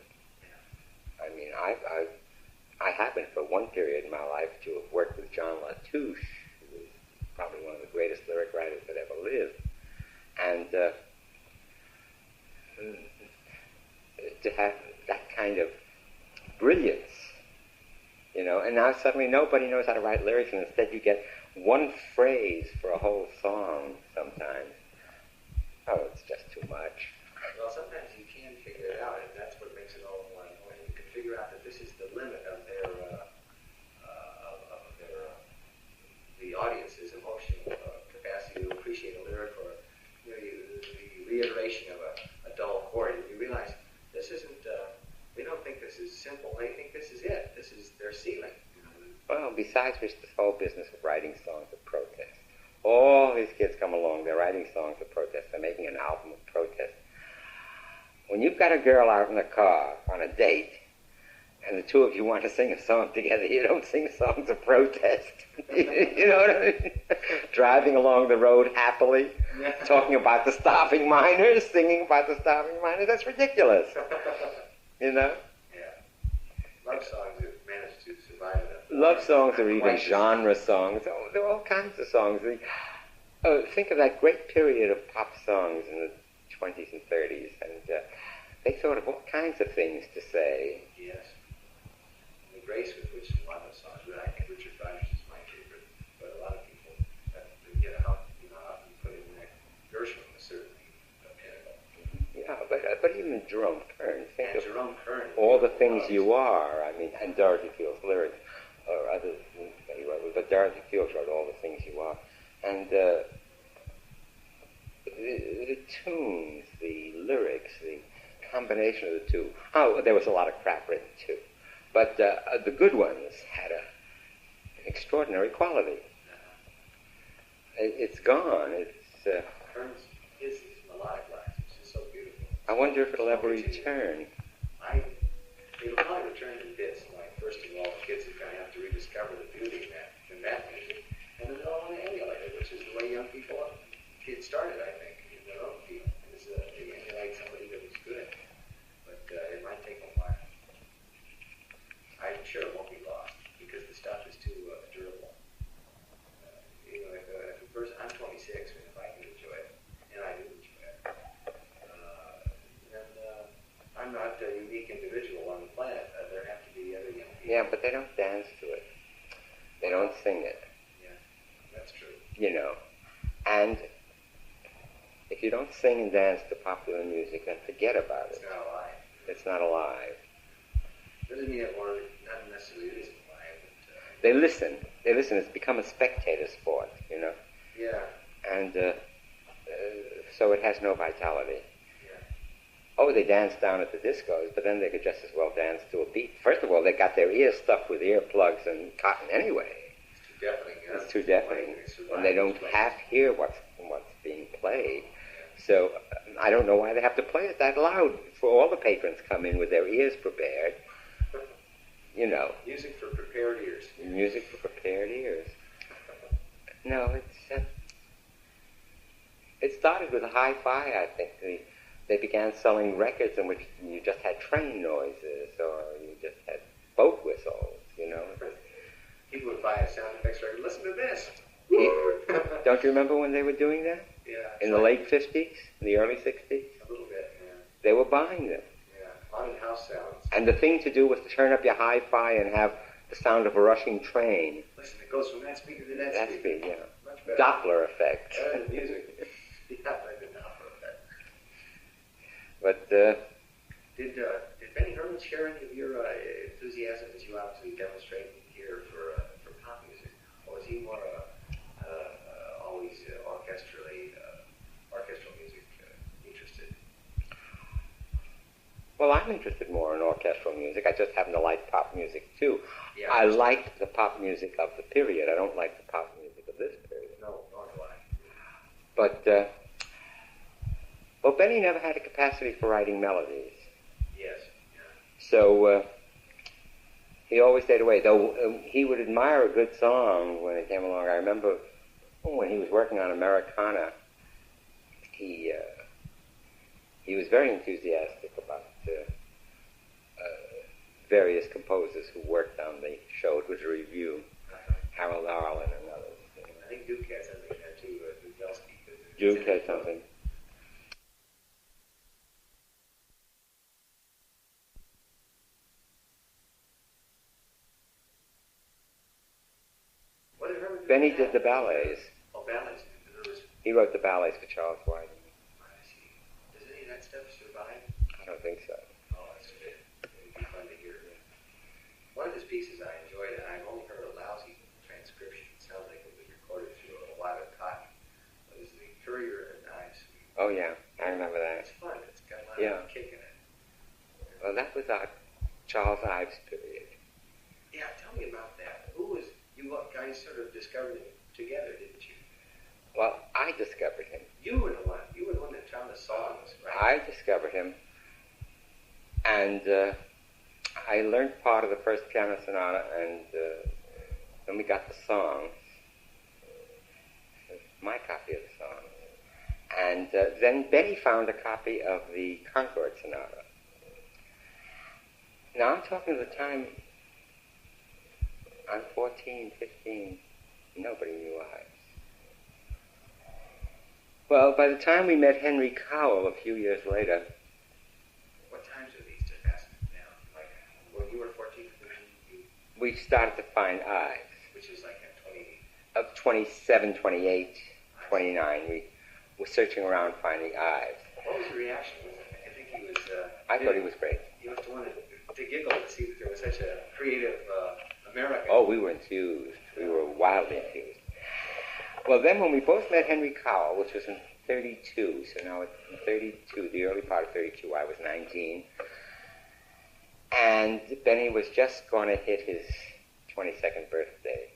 I mean, I happened for one period in my life to have worked with John Latouche, who was probably one of the greatest lyric writers that ever lived. And to have that kind of brilliance you know. And now suddenly nobody knows how to write lyrics, and instead you get one phrase for a whole song sometimes. Oh, it's just too much. Well, sometimes you can figure it out, and that's what makes it all the more annoying. You can figure out that this is the limit of the audience's emotional capacity to appreciate a lyric, or the reiteration of a dull chord, and you realize this isn't. They don't think this is simple. They think this is it. This is their ceiling. Well, besides which, this whole business of writing songs of protest. All these kids come along, they're writing songs of protest. They're making an album of protest. When you've got a girl out in the car on a date, and the two of you want to sing a song together, you don't sing songs of protest. You know what I mean? Driving along the road happily, talking about the starving miners, singing about the starving miners. That's ridiculous. You know? Yeah. Love songs have managed to survive enough. Love songs are even genre songs. Oh, there are all kinds of songs. Think of that great period of pop songs in the 20s and 30s, and they thought of all kinds of things to say. Yes. And the grace with which a lot of songs, I think Richard Rodgers is my favorite, but a lot of people, often put in there. Gershwin was certainly a pinnacle. Yeah, but even Jerome Kern. Think of Jerome Kern. All the Things You Are. I mean, and Dorothy Field's lyrics, or others that he wrote, but Dorothy Field wrote All the Things You Are. And the tunes, the lyrics, the combination of the two. Oh, there was a lot of crap written too. But the good ones had an extraordinary quality. It's gone. It's his melodic lines, which is so beautiful. I wonder if it'll ever return. It'll probably return in bits. Like, first of all, the kids are going to have to rediscover the beauty in that music. And then they'll want to emulate it, which is the way young people get started, I think, in their own field. They emulate somebody that was good. But it might take a while. I'm sure it won't be lost, because the stuff is too durable. If a person, I'm 26, and if I can enjoy it, and I do enjoy it, then I'm not a unique individual on the planet. There have to be other young people. Yeah, but they don't dance to it. They don't sing it. Yeah, that's true. You know, and if you don't sing and dance to popular music, then forget about it. It's not alive. It's not alive. Doesn't mean it won't, not necessarily it isn't alive. But, They listen. It's become a spectator sport, you know. yeah. And so it has no vitality. Yeah. Oh, they dance down at the discos, but then they could just as well dance to a beat. First of all, they got their ears stuffed with earplugs and cotton anyway. It's too deafening. It's too deafening, and they don't half hear what's being played. So I don't know why they have to play it that loud. For all the patrons come in with their ears prepared. You know. Music for prepared ears. Music for prepared ears. No, it started with hi-fi, I think. They began selling records in which you just had train noises, or you just had boat whistles, you know. People would buy a sound effects record. Listen to this. Don't you remember when they were doing that? Yeah. In the late 50s? In the early 60s? A little bit, yeah. They were buying them. Yeah. Haunted house sounds. And the thing to do was to turn up your hi-fi and have the sound of a rushing train. Listen, it goes from that speaker to that That speaker. speed, yeah. Much better. Doppler effect. Better than music. Yeah, like the Doppler effect. But, Did Benny Herman share any of your enthusiasm as you obviously demonstrate here for pop music? Or was he more always orchestral music interested? well, I'm interested more in orchestral music. I just happen to like pop music, too. Yeah, I like the pop music of the period. I don't like the pop music of this period. No, nor do I. But, well, Benny never had a capacity for writing melodies. Yes. Yeah. So he always stayed away, though he would admire a good song when it came along. I remember when he was working on Americana, he was very enthusiastic about various composers who worked on the show. It was a review, Harold Arlen and others. You know. I think Duke had something there too, Dubelsky. Duke had something. Benny did the ballets. Oh, ballets. He wrote the ballets for Charles White. I see. Does any of that stuff survive? I don't think so. Oh, that's good. It'd be fun to hear. One of his pieces I enjoyed, and I've only heard a lousy transcription. It sounds like it was recorded through a lot of cotton. It was the Courier and Knives. Oh, yeah. I remember that. It's fun. It's got a lot of kick in it. Well, that was our Charles Ives period. Yeah, tell me about that. Who was, you guys sort of discovered it together, didn't you? Well, I discovered him. You were the one that found the songs, right? I discovered him, and I learned part of the first piano sonata, and then we got the songs, my copy of the songs, and then Betty found a copy of the Concord Sonata. Now I'm talking at the time, I'm 14, 15, nobody knew Ives. Well, by the time we met Henry Cowell a few years later... What times are these to pass now? Like, when you were 14, 15, we started to find Ives. Which is like at 20... Of 27, 28, 29, we were searching around finding Ives. What was the reaction? I think he was... I thought he was great. He must have wanted to giggle to see that there was such a creative American. Oh, we were enthused. We were wildly enthused. Well, then when we both met Henry Cowell, which was in 32, so now in 32, the early part of 32, I was 19, and Benny was just going to hit his 22nd birthday.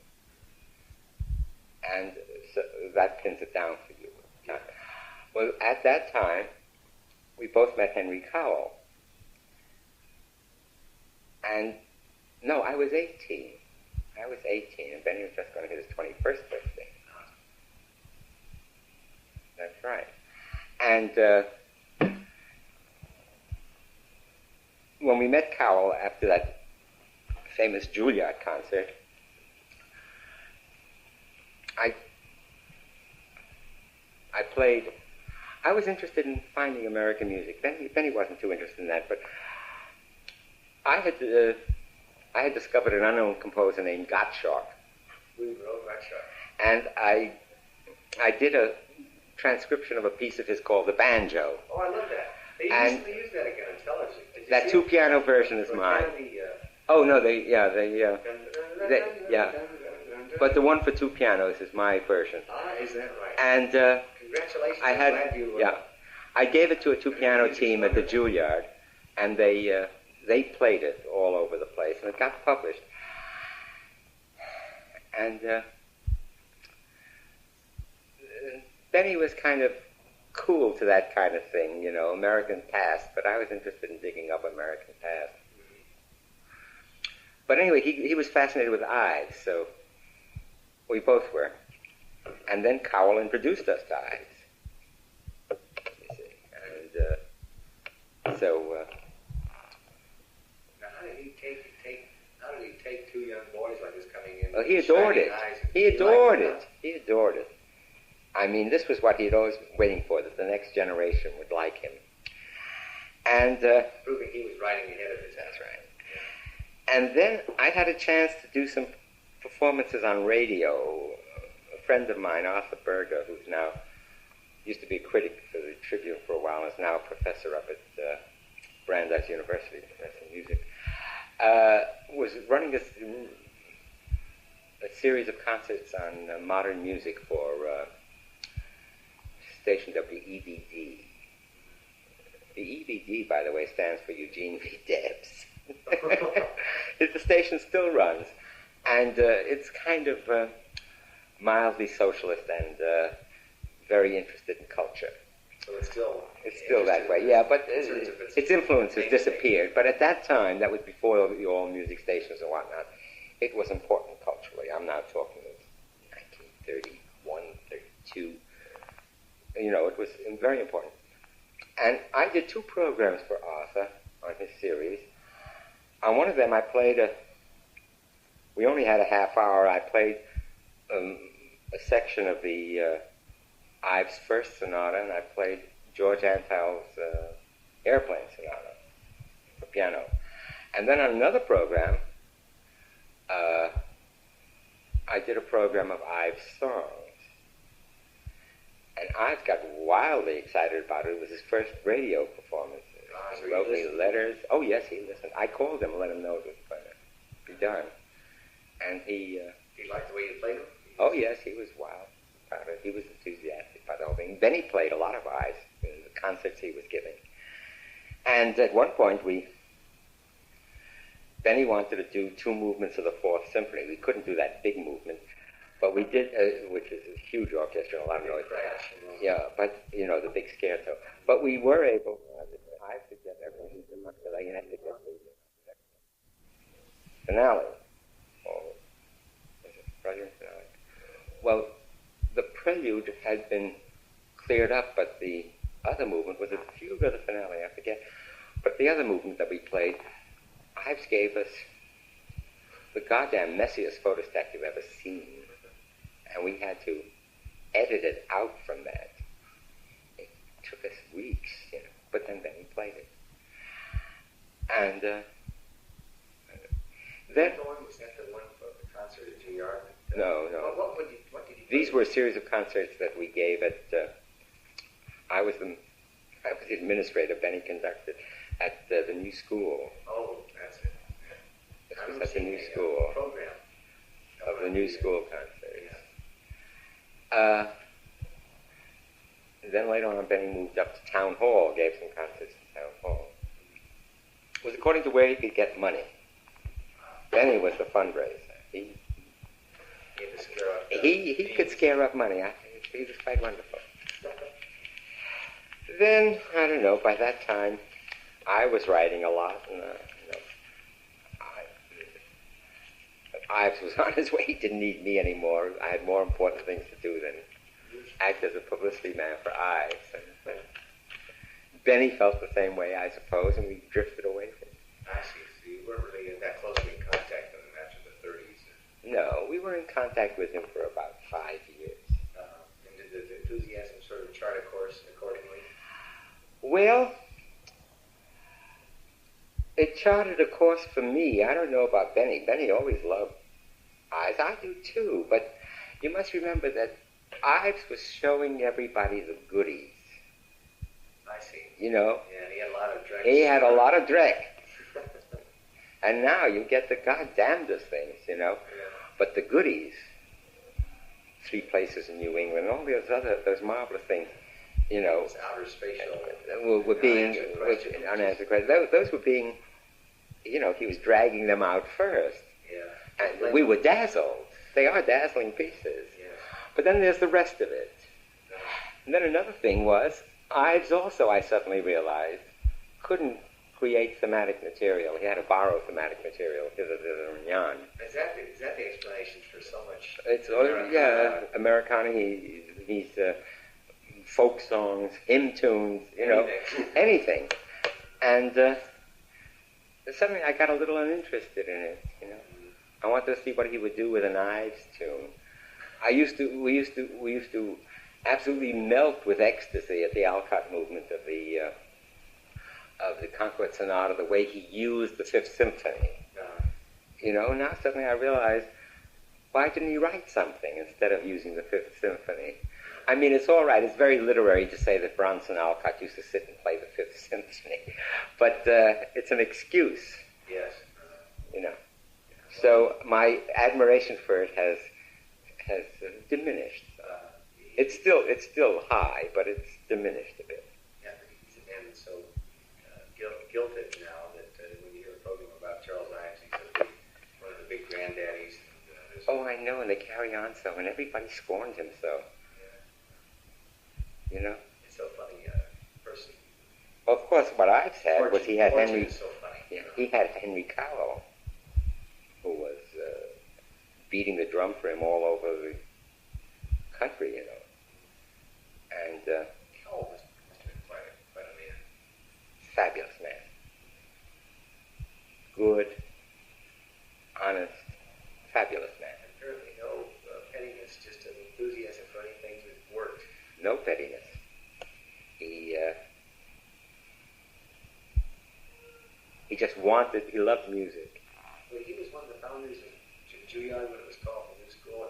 And so that pins it down for you. Well, at that time, we both met Henry Cowell. And, no, I was 18. I was 18, and Benny was just going to hit his 21st birthday. That's right. And when we met Cowell after that famous Juilliard concert, I was interested in finding American music. Benny wasn't too interested in that, but I had discovered an unknown composer named Gottschalk. And I did a transcription of a piece of his called The Banjo. Oh, I love that. They used to use that again on television. That two-piano version is mine. Oh, no, but the one for two pianos is my version. Ah, is that right? And congratulations. I gave it to a two-piano team at the Juilliard, and they played it all over the place, and it got published. And Benny was kind of cool to that kind of thing, you know, American past, but I was interested in digging up American past. But anyway, he was fascinated with Ives, so we both were. And then Cowell introduced us to Ives, you see. And so... Now, how did he take two young boys like this coming in? Well, he adored it. He adored it. I mean, this was what he had always been waiting for, that the next generation would like him. And proving he was riding ahead of his time. That's right. And then I had a chance to do some performances on radio. A friend of mine, Arthur Berger, who's now used to be a critic for the Tribune for a while, and is now a professor up at Brandeis University, professor of music, was running a series of concerts on modern music for station WEBD. The EBD, by the way, stands for Eugene V. Debs. The station still runs, and it's kind of mildly socialist and very interested in culture. So it's still that way, yeah, but its influence has disappeared. But at that time, that was before the all music stations and whatnot, it was important culturally. I'm now talking of 1931, 32. You know, it was very important. And I did two programs for Arthur on his series. On one of them, I played we only had a half hour. I played a section of the Ives' first sonata, and I played George Antheil's Airplane Sonata for piano. And then on another program, I did a program of Ives' songs. And Ives got wildly excited about it. It was his first radio performance. He wrote me letters. Oh, yes, he listened. I called him and let him know it was going to be done. And he liked the way you played him? Oh, yes, he was wild about it. He was enthusiastic about the whole thing. Benny played a lot of Ives in the concerts he was giving. And at one point, Benny wanted to do 2 movements of the Fourth Symphony. We couldn't do that big movement, but we did, which is a huge orchestra and a lot of noise. Yeah, but, the big scherzo. But we were able, I suggest everything, because I had to get the finale. Or was it brilliant finale? Well, the prelude had been cleared up, but the other movement was a fugue of the finale, I forget. But the other movement that we played, Ives gave us the goddamn messiest photostat you've ever seen. And we had to edit it out from that. It took us weeks, but then Benny played it. And then... Was that the one for the concert at Reardon? No. What did you These were a series of concerts that we gave at... I was the administrator, Benny conducted, at the new school. Oh, that's it. Yeah. This was at the new school. Program. Of the new school concerts. Then later on, Benny moved up to Town Hall, gave some concerts in Town Hall. It was according to where he could get money. Benny was the fundraiser. He could scare up money. He was quite wonderful. Then, I don't know, by that time, I was writing a lot, and, Ives was on his way. He didn't need me anymore. I had more important things to do than act as a publicity man for Ives. And Benny felt the same way, I suppose, and we drifted away from it. I see. So you weren't really that closely in contact with him after the 30s? No, we were in contact with him for about 5 years. And did the enthusiasm sort of chart a course accordingly? Well, it charted a course for me. I don't know about Benny. Benny always loved Ives. I do too, but you must remember that Ives was showing everybody the goodies. I see. Yeah, he had a lot of dreck. He had a lot of dreck. And now you get the goddamnedest things, Yeah. But the goodies, 3 places in New England, all those marvelous things, Those outer spatial were being unanswered questions. Those were being, he was dragging them out first. Yeah. And we were dazzled. They are dazzling pieces. Yeah. But then there's the rest of it. And then another thing was, Ives also, I suddenly realized, couldn't create thematic material. He had to borrow thematic material, hither, and yon. Is that the explanation for so much? It's Americana. He's folk songs, hymn tunes, anything. And suddenly I got a little uninterested in it. I wanted to see what he would do with an Ives tune. We used to absolutely melt with ecstasy at the Alcott movement of the Concord Sonata, the way he used the Fifth Symphony. Now suddenly I realize, why didn't he write something instead of using the Fifth Symphony? I mean, it's all right. It's very literary to say that Bronson Alcott used to sit and play the Fifth Symphony, but it's an excuse. Yes. So my admiration for it has diminished. It's still high, but it's diminished a bit. Yeah, he's a man that's so guilted now that when you hear a program about Charles Ives, he's one of the big granddaddies. Oh, I know, and they carry on so, and everybody scorned him so. It's so funny, person. Well, of course, what Ives had was he had Henry. Is so funny. Yeah, he had Henry Cowell, who was beating the drum for him all over the country, And Cowell must have been quite a man. Fabulous man. Good, honest, fabulous man. Apparently no pettiness, just an enthusiasm for anything that worked. No pettiness. He just he loved music. Well, he was one of the founders of Juilliard when it was called the New School,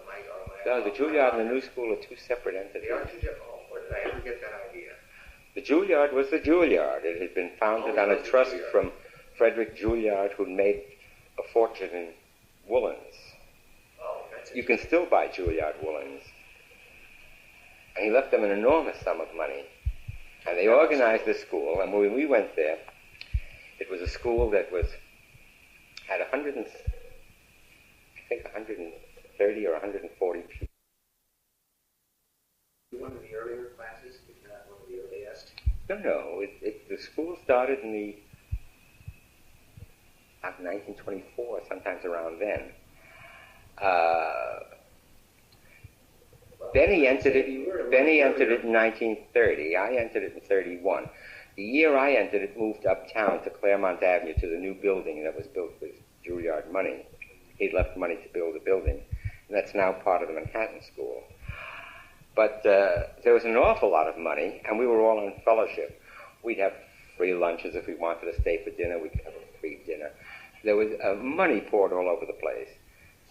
No, the Juilliard and the New School are two separate entities. They are two different. Oh, where did I ever get that idea? The Juilliard was the Juilliard. It had been founded on a trust from Frederick Juilliard, who made a fortune in woolens. Oh, that's You can still buy Juilliard woolens. And he left them an enormous sum of money. And they organized the school, and when we went there, it was a school that had 130 or 140 people. one of the earlier classes, if not one of the earliest. No. The school started in 1924, sometimes around then. Benny entered it in 1930. I entered it in 31. The year I entered it, moved uptown to Claremont Avenue to the new building that was built with Juilliard money. He'd left money to build a building, and that's now part of the Manhattan School. But there was an awful lot of money, and we were all on fellowship. We'd have free lunches if we wanted to stay for dinner. We could have a free dinner. There was money poured all over the place.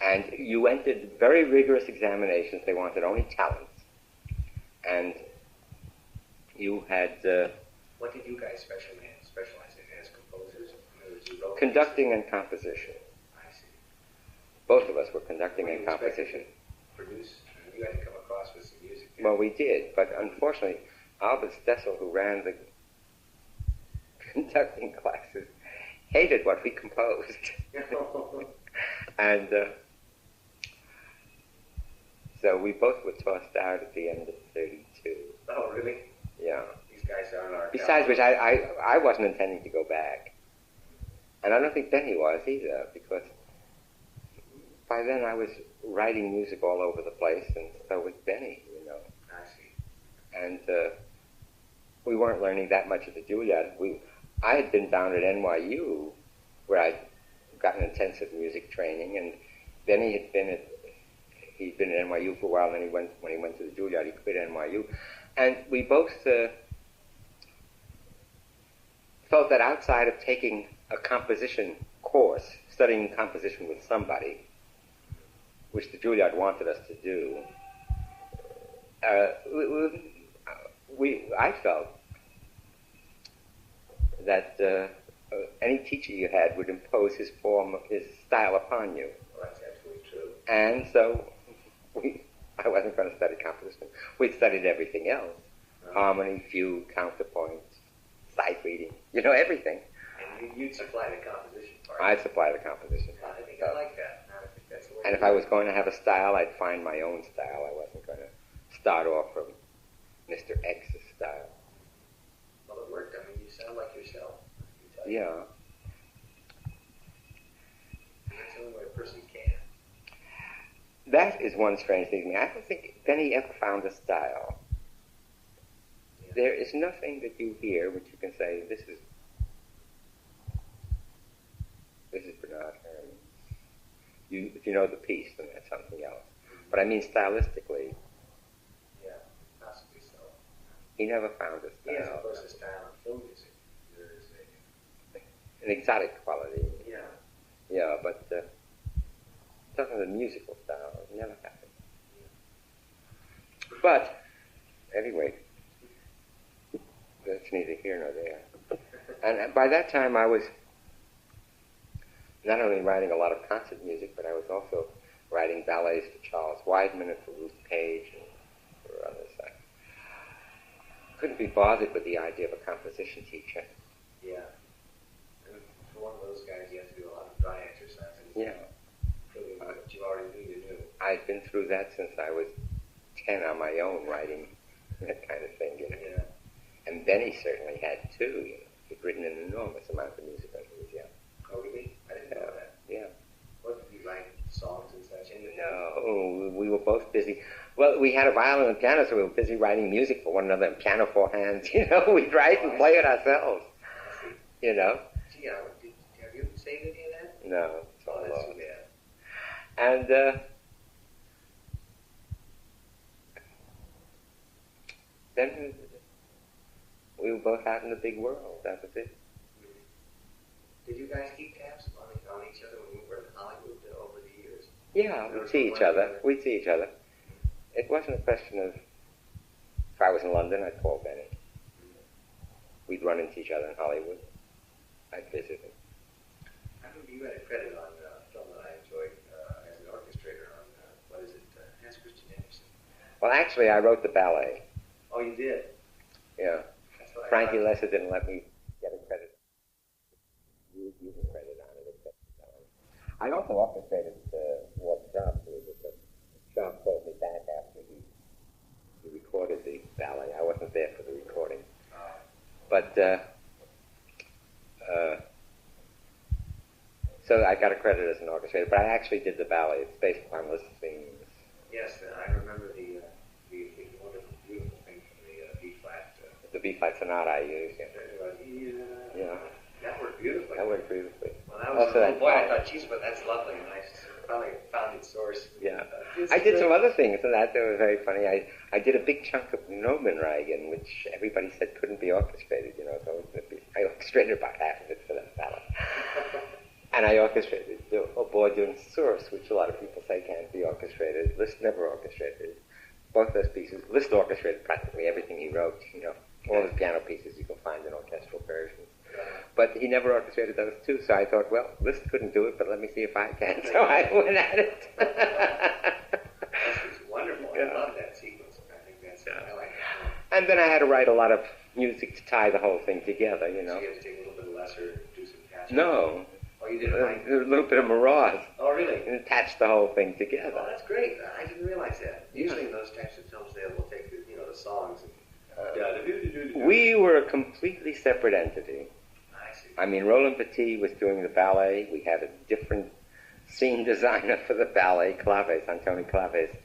And you entered very rigorous examinations. They wanted only talents. And you had... what did you guys specialize in as composers? Conducting and composition. I see. Both of us were conducting and composition. Produce? You had to come across with some music. Well, we did, but unfortunately, Albert Stessel, who ran the conducting classes, hated what we composed. And so we both were tossed out at the end of 32. Oh, really? Yeah. These guys aren't our... Besides which, I wasn't intending to go back. And I don't think Benny was either, because by then I was writing music all over the place, and so was Benny, you know. I see. And we weren't learning that much at the Juilliard. I had been down at NYU, where I'd gotten intensive music training, and Benny he'd been at NYU for a while, and then when he went to the Juilliard, he quit NYU. And we both felt that outside of taking a composition course, studying composition with somebody, which the Juilliard wanted us to do, I felt that any teacher you had would impose his style upon you. Well, that's absolutely true. And so I wasn't going to study composition. We'd studied everything else. Harmony, fugue, counterpoint, sight reading, everything. And you'd supply the composition part. I'd supply the composition. I think I like that. I think that's the way and if I was going to have a style, I'd find my own style. I wasn't going to start off from Mr. X's style. Well, it worked. I mean, you sound like yourself. Yeah. That's the only way a person can. That is one strange thing to me. I don't think Benny ever found a style. Yeah. There is nothing that you hear which you can say, this is Bernard Herrmann. If you know the piece, then that's something else. But I mean stylistically. Yeah, possibly so. He never found a style. He has, of course, a style in film music. There is an exotic quality. Yeah. Yeah, but something of the musical style. It never happened. Yeah. But, anyway, that's neither here nor there. And by that time I was not only writing a lot of concert music, but I was also writing ballets for Charles Weidman and for Ruth Page and for others. I couldn't be bothered with the idea of a composition teacher. Yeah. And for one of those guys, you have to do a lot of dry exercises. Yeah. What you already knew you knew. I'd been through that since I was 10 on my own, writing that kind of thing. Yeah. And Benny certainly had too. He'd written an enormous amount of music when he was young. Oh, really? I didn't know that. Yeah. What, did you write songs and such? No, we were both busy. Well, we had a violin and piano, so we were busy writing music for one another, and piano for hands. We'd write and play it ourselves. Gee, have you saved any of that? No, it's all that's lost. too bad. And then we were both out in the big world. That was it. Did you guys keep tabs on each other when you were in Hollywood over the years? Yeah, we'd see each other. it wasn't a question of, if I was in London, I'd call Benny. We'd run into each other in Hollywood. I'd visit him. I remember you had a credit on a film that I enjoyed as an orchestrator on, what is it, Hans Christian Andersen. Well, actually, I wrote the ballet. Oh, you did? Yeah. That's what Frankie Lesser didn't let me get a credit. Use a credit on it. Except I also orchestrated Walt Sharp, but Sharp called me back after he recorded the ballet. I wasn't there for the recording. But, so I got a credit as an orchestrator, but I actually did the ballet. It's based upon Liszt's themes. Yes, I remember the wonderful, beautiful thing from the B-flat. The B-flat sonata I used. Yeah. That worked beautifully. That worked beautifully. When I was a little boy, I thought, geez, but that's lovely, and I finally found its source. Yeah. I did some other things in that were very funny. I did a big chunk of Nomenreigen, which everybody said couldn't be orchestrated, so I orchestrated about half of it for that ballet. And I orchestrated a boy doing Source, which a lot of people say can't be orchestrated. Liszt never orchestrated both those pieces. Liszt orchestrated practically everything he wrote, all his piano pieces you can find in orchestral versions. But he never orchestrated those two, so I thought, well, Liszt couldn't do it, but let me see if I can. So I went at it. This is wonderful. Yeah. I love that sequence. I think that's, I like it. And then I had to write a lot of music to tie the whole thing together, So you had to take a little bit of Lesser, do some patching. No. Oh, you did it? A little bit of Moross. Oh, really? And attach the whole thing together. Oh, that's great. I didn't realize that. Usually in those types of films, they will take the songs and... We were a completely separate entity. I see. I mean, Roland Petit was doing the ballet. We had a different scene designer for the ballet, Claves, Antoni Claves,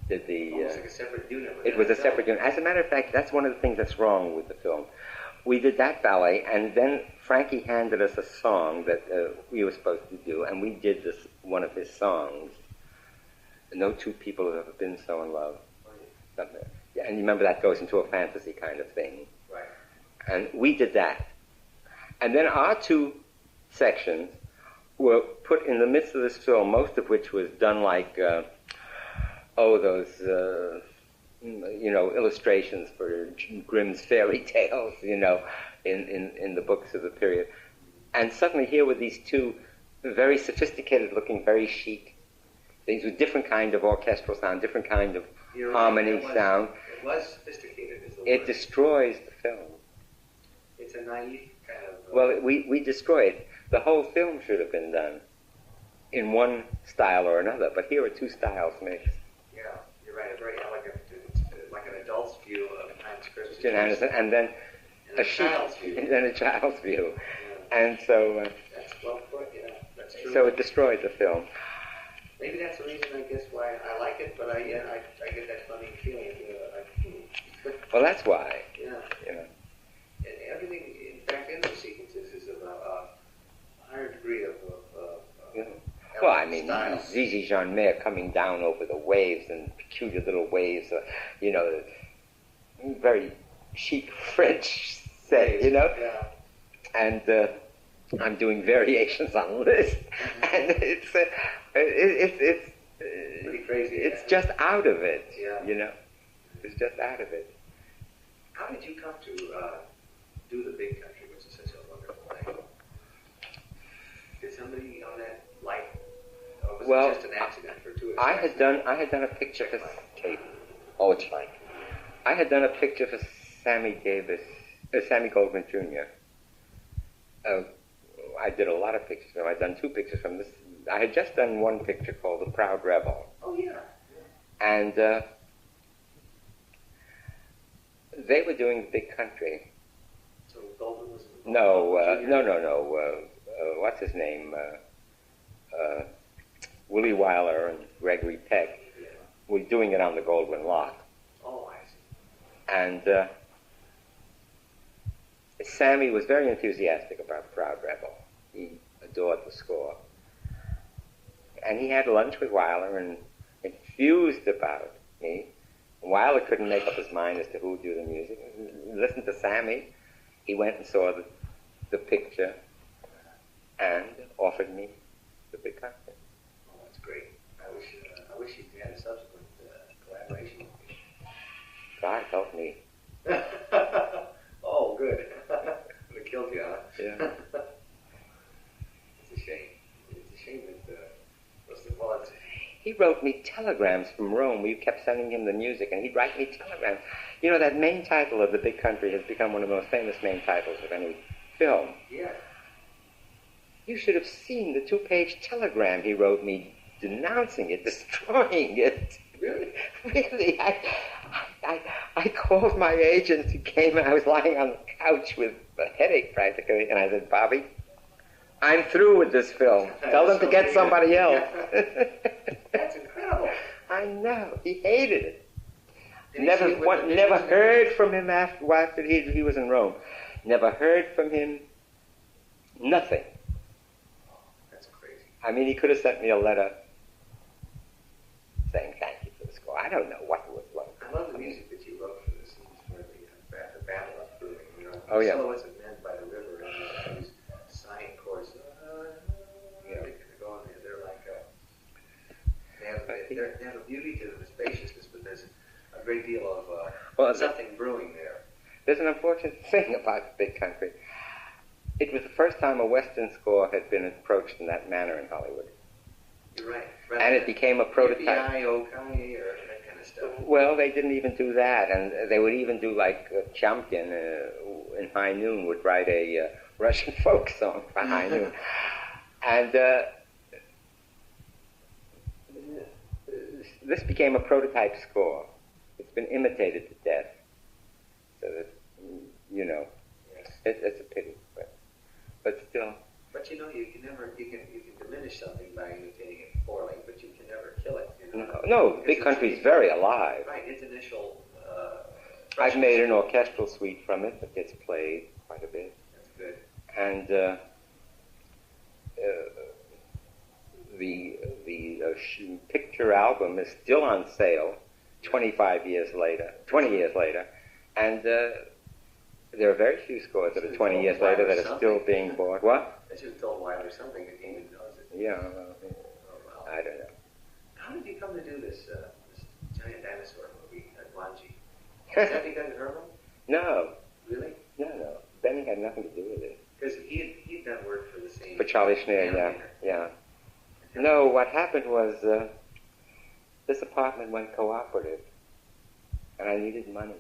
did the... Almost like a separate unit. It was a separate unit. As a matter of fact, that's one of the things that's wrong with the film. We did that ballet, and then Frankie handed us a song that we were supposed to do, and we did one of his songs. No two people have ever been so in love. Something. Yeah, and you remember that goes into a fantasy kind of thing. Right. And we did that. And then our two sections were put in the midst of this film, most of which was done like, those... illustrations for Grimm's fairy tales, in the books of the period. And suddenly here were these two very sophisticated looking, very chic things with different kind of orchestral sound, different kind of harmony sound. It was sophisticated. It destroys the film. It's a naive kind of... Well, we destroy it. The whole film should have been done in one style or another, but here are two styles mixed. Yeah, you're right. A very elegant, like an adult's view of Hans Christian Andersen, and then a child's view. And then a child's view. Yeah. And so... that's well put, yeah. That's true. So it destroyed the film. Maybe that's the reason, I guess, why I like it, but I get that funny feeling. Well, that's why. Yeah. And everything, in fact, in those sequences is of a higher degree of well, I mean, style. Zizi Jeanmaire coming down over the waves and peculiar little waves, very chic French set, Yeah. And I'm doing variations on Liszt, and it's Pretty crazy. It's just out of it, Yeah. It's just out of it. How did you come to do The Big Country, which is such a wonderful thing? Did somebody on that like, or was it just an accident for two? I had done a picture for Kate. Oh, it's fine. I had done a picture for Sammy Goldwyn Jr. I did a lot of pictures from him. I'd done two pictures from this. I had just done one picture called The Proud Rebel. Oh, yeah. And they were doing The Big Country. So Goldwyn was... No. What's his name? Willie Wyler and Gregory Peck were doing it on the Goldwyn lot. Oh, I see. And Sammy was very enthusiastic about Proud Rebel. He adored the score. And he had lunch with Wyler and enthused about me. Wyler couldn't make up his mind as to who would do the music. He listened to Sammy. He went and saw the picture and offered me The Big Country. Oh, that's great. I wish you had a subsequent collaboration. helped me. Oh, good. Would have killed you, huh? Yeah. It's a shame. It's a shame that what's the politics? He wrote me telegrams from Rome. We kept sending him the music, and he'd write me telegrams. You know, that main title of The Big Country has become one of the most famous main titles of any film. Yeah. You should have seen the 2-page telegram he wrote me denouncing it, destroying it. Really? Really. I called my agent who came, and I was lying on the couch with a headache practically, and I said, Bobby, I'm through with this film. Tell them to get somebody else. That's incredible. I know. He hated it. Did he Never see it with the never visions? heard from him after he was in Rome. Never heard from him. Nothing. That's crazy. I mean, he could have sent me a letter saying thank you for the score. I don't know what it was like. I love the music that you wrote for this scenes where the battle of brewing. You know, Oh, yeah. soloists of men by the river and these sighing chords. Yeah. They go on there. They're like they have a beauty to them, a spaciousness, but there's a great deal of something brewing there. There's an unfortunate thing about The Big Country. It was the first time a Western score had been approached in that manner in Hollywood. You're right. And it became a prototype. or that kind of stuff. Well, they didn't even do that, and they would even do like Champion in High Noon would write a Russian folk song for High Noon. And this became a prototype score. It's been imitated to death. So that, you know, Yes. it's a pity, but still. But you know, you can diminish something by imitating it poorly, but you can never kill it. You know? No, Big Country's very alive. Right, its initial. I've made an orchestral suite from it that gets played quite a bit. That's good. And the picture album is still on sale 20 years later, and there are very few scores that are 20 years later that are still being bought. What? I should have told Wilder something that he even knows it. Yeah, Oh, wow. I don't know. How did you come to do this giant dinosaur movie at Guanji? Is that because of Herman? No, Really? no. Benny had nothing to do with it. Because he'd done work for the same. For Charlie Schneer, yeah. No, what happened was this apartment went cooperative, and I needed money.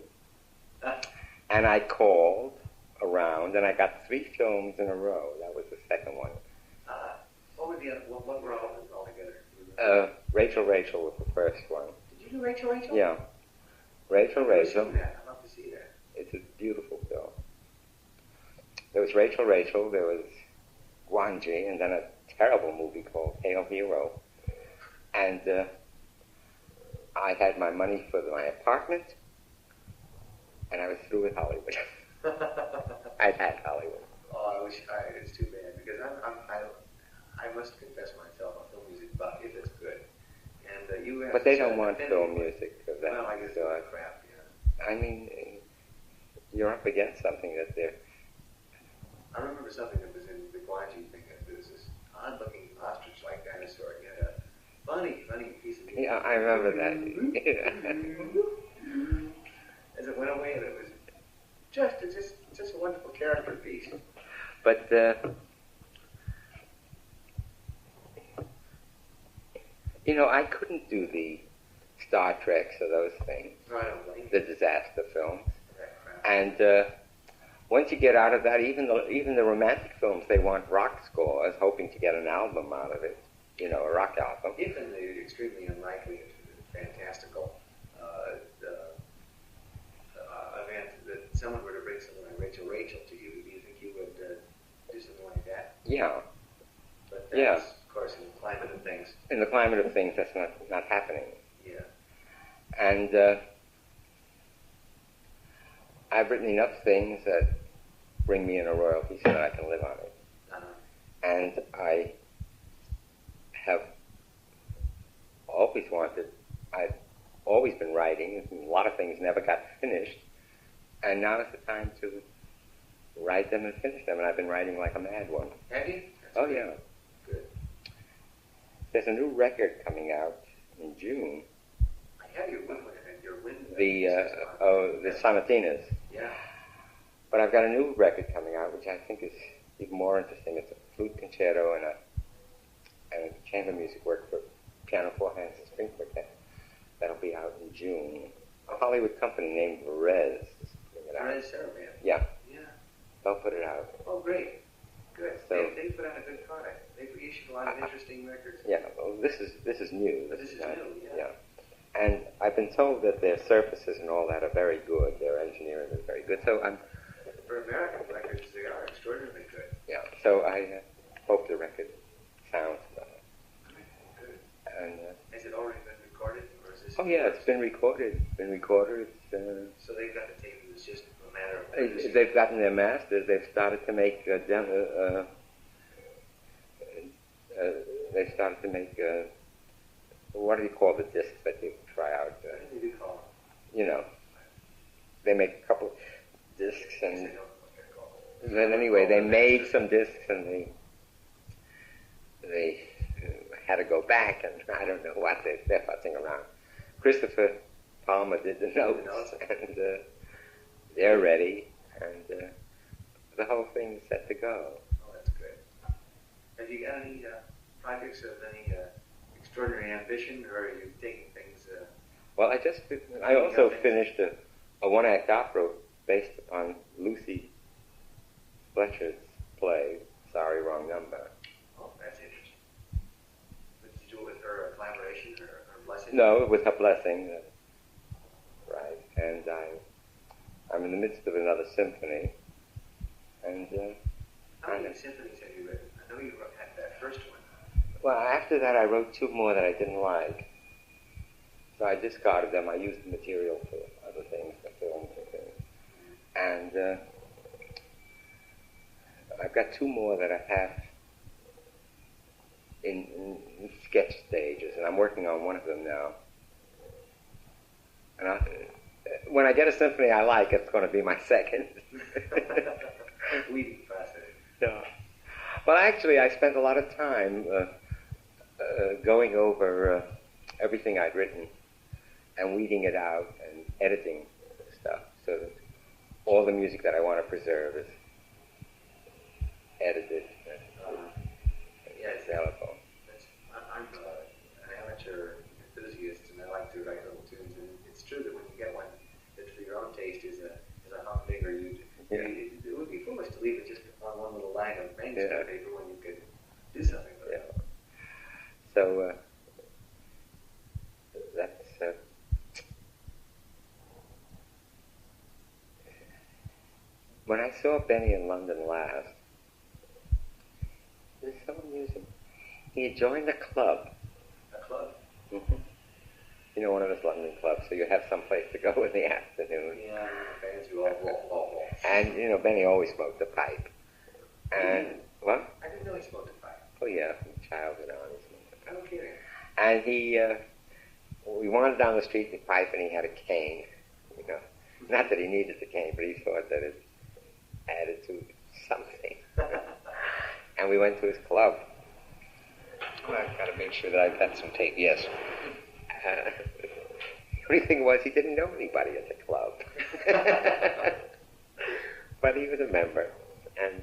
And I called around, and I got 3 films in a row. That was the second one. What were the other? What were all together? Rachel was the first one. Did you do Rachel? Yeah. Rachel. I've seen that. I'd love to see that. It's a beautiful film. There was Rachel, there was Guanji, and then a terrible movie called Hail Hero. And I had my money for my apartment, and I was through with Hollywood. I'd had Hollywood. Oh, I wish it's too bad because I must confess myself a film music buff if it's good. And you have. But they don't want film music of that Well, I guess sort. it's crap. Yeah. I mean, you're up against something that they're. I remember something that was in the Guanji thing. That there was this odd-looking ostrich-like dinosaur. He had a funny piece of music. Yeah, I remember that. As it went away, and it was just a wonderful character piece. But you know, I couldn't do the Star Treks or those things, No, I don't blame the you. disaster films. That crap. And once you get out of that, even the romantic films, they want rock scores, hoping to get an album out of it. You know, a rock album. If in the extremely unlikely and fantastical event that someone were to bring someone like Rachel to you, do you think you would do something like that? Yeah. But that's, of course, in the climate of things. In the climate of things, that's not happening. Yeah. And I've written enough things that bring me in a royalty so that I can live on it. Uh-huh. And I have always I've always been writing, and a lot of things never got finished. And now is the time to write them and finish them, and I've been writing like a mad one. Have you? That's Oh, good. yeah. Good. There's a new record coming out in June. I have your wind the Sonatinas. Yeah. But I've got a new record coming out, which I think is even more interesting. It's a flute concerto and a chamber music work for piano, four hands, and string quartet. That'll be out in June. A Hollywood company named Moross is putting it out. Moross Saraband. Yeah. Yeah. They'll put it out. Oh, great. Good. So, they put out a good product. They've issued a lot of interesting records. Yeah. Well, this is new. This is new. Yeah. And I've been told that their surfaces and all that are very good. Their engineering is very good. So I'm. For American records, they are extraordinarily good. Yeah. So I hope the record sounds well. Good. And has it already been recorded, or is this? Oh yeah, it's been recorded. So they've got the tape. It's just a matter of. They've gotten their masters. They've started to make. They started to make. What do you call the discs that you try out? What do you call them? You know, they make a couple discs, and then anyway, they made some discs, and they had to go back, and I don't know what they're fussing around. Christopher Palmer did the notes, and they're ready, and the whole thing is set to go. Oh, that's good. Have you got any projects of any extraordinary ambition, or are you taking things? Well, I also finished a one-act opera based upon Lucy Fletcher's play, Sorry, Wrong Number. Oh, that's interesting. Did you do it with her collaboration or her blessing? No, with her blessing. Right. And I'm in the midst of another symphony. And how many symphonies have you written? I know you had that first one. Well, after that, I wrote two more that I didn't like. So I discarded them. I used the material for other things, for films and things. And I've got two more that I have in sketch stages, and I'm working on one of them now. And when I get a symphony I like, it's going to be my second. Weeding process. No. Well, actually, I spent a lot of time going over everything I'd written and weeding it out and editing stuff so that all the music that I want to preserve is edited and available. I'm an amateur enthusiast, and I like to write little tunes. And it's true that when you get one that for your own taste is a humdinger, it would be foolish to leave it just on one little line of manuscript paper when you could do something with it. So that's. When I saw Benny in London last, it was so amusing. He had joined a club. A club? Mm-hmm. You know, one of those London clubs, so you have some place to go in the afternoon. Yeah, fans who all. And, you know, Benny always smoked a pipe. And, what? I didn't know he smoked a pipe. Oh, yeah, from childhood on, he smoked a pipe. No kidding. And we wandered down the street with a pipe, and he had a cane, you know. Not that he needed the cane, but he thought that it added to something. And we went to his club. Well, I've got to make sure that I've got some tape, yes. The only thing was he didn't know anybody at the club. But he was a member. And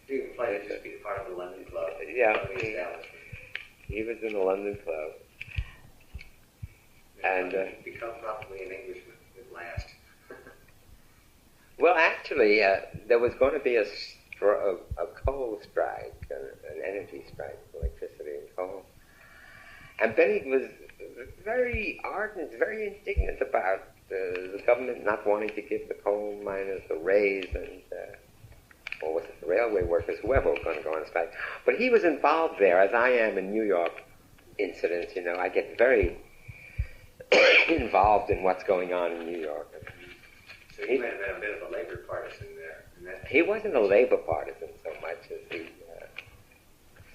he would play to just be part of the London club. Yeah, he was in the London club. And become probably an Englishman at last. Well, actually, there was going to be a coal strike, an energy strike, electricity and coal. And Benny was very ardent, very indignant about the government not wanting to give the coal miners a raise and, or was it the railway workers, whoever was going to go on strike. But he was involved there, as I am in New York incidents, you know. I get very involved in what's going on in New York. So he might have been a bit of a labor partisan there. He wasn't a labor partisan so much as he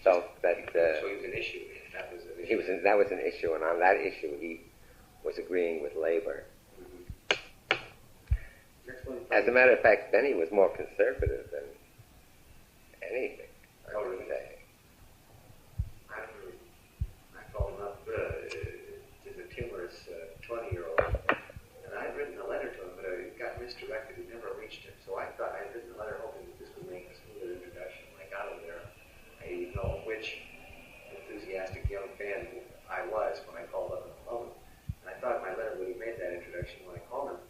felt that... so he was an issue. That was an issue. That was an issue, and on that issue he was agreeing with labor. Mm-hmm. As a matter of fact, Benny was more conservative than anything, I would say. I called him up as a humorous 20-year-old. misdirected. It never reached him. So I thought I had written a letter hoping that this would make a smoother introduction. When I got him there, I didn't know which enthusiastic young fan I was when I called up in the moment. And I thought my letter would have made that introduction. When I called him,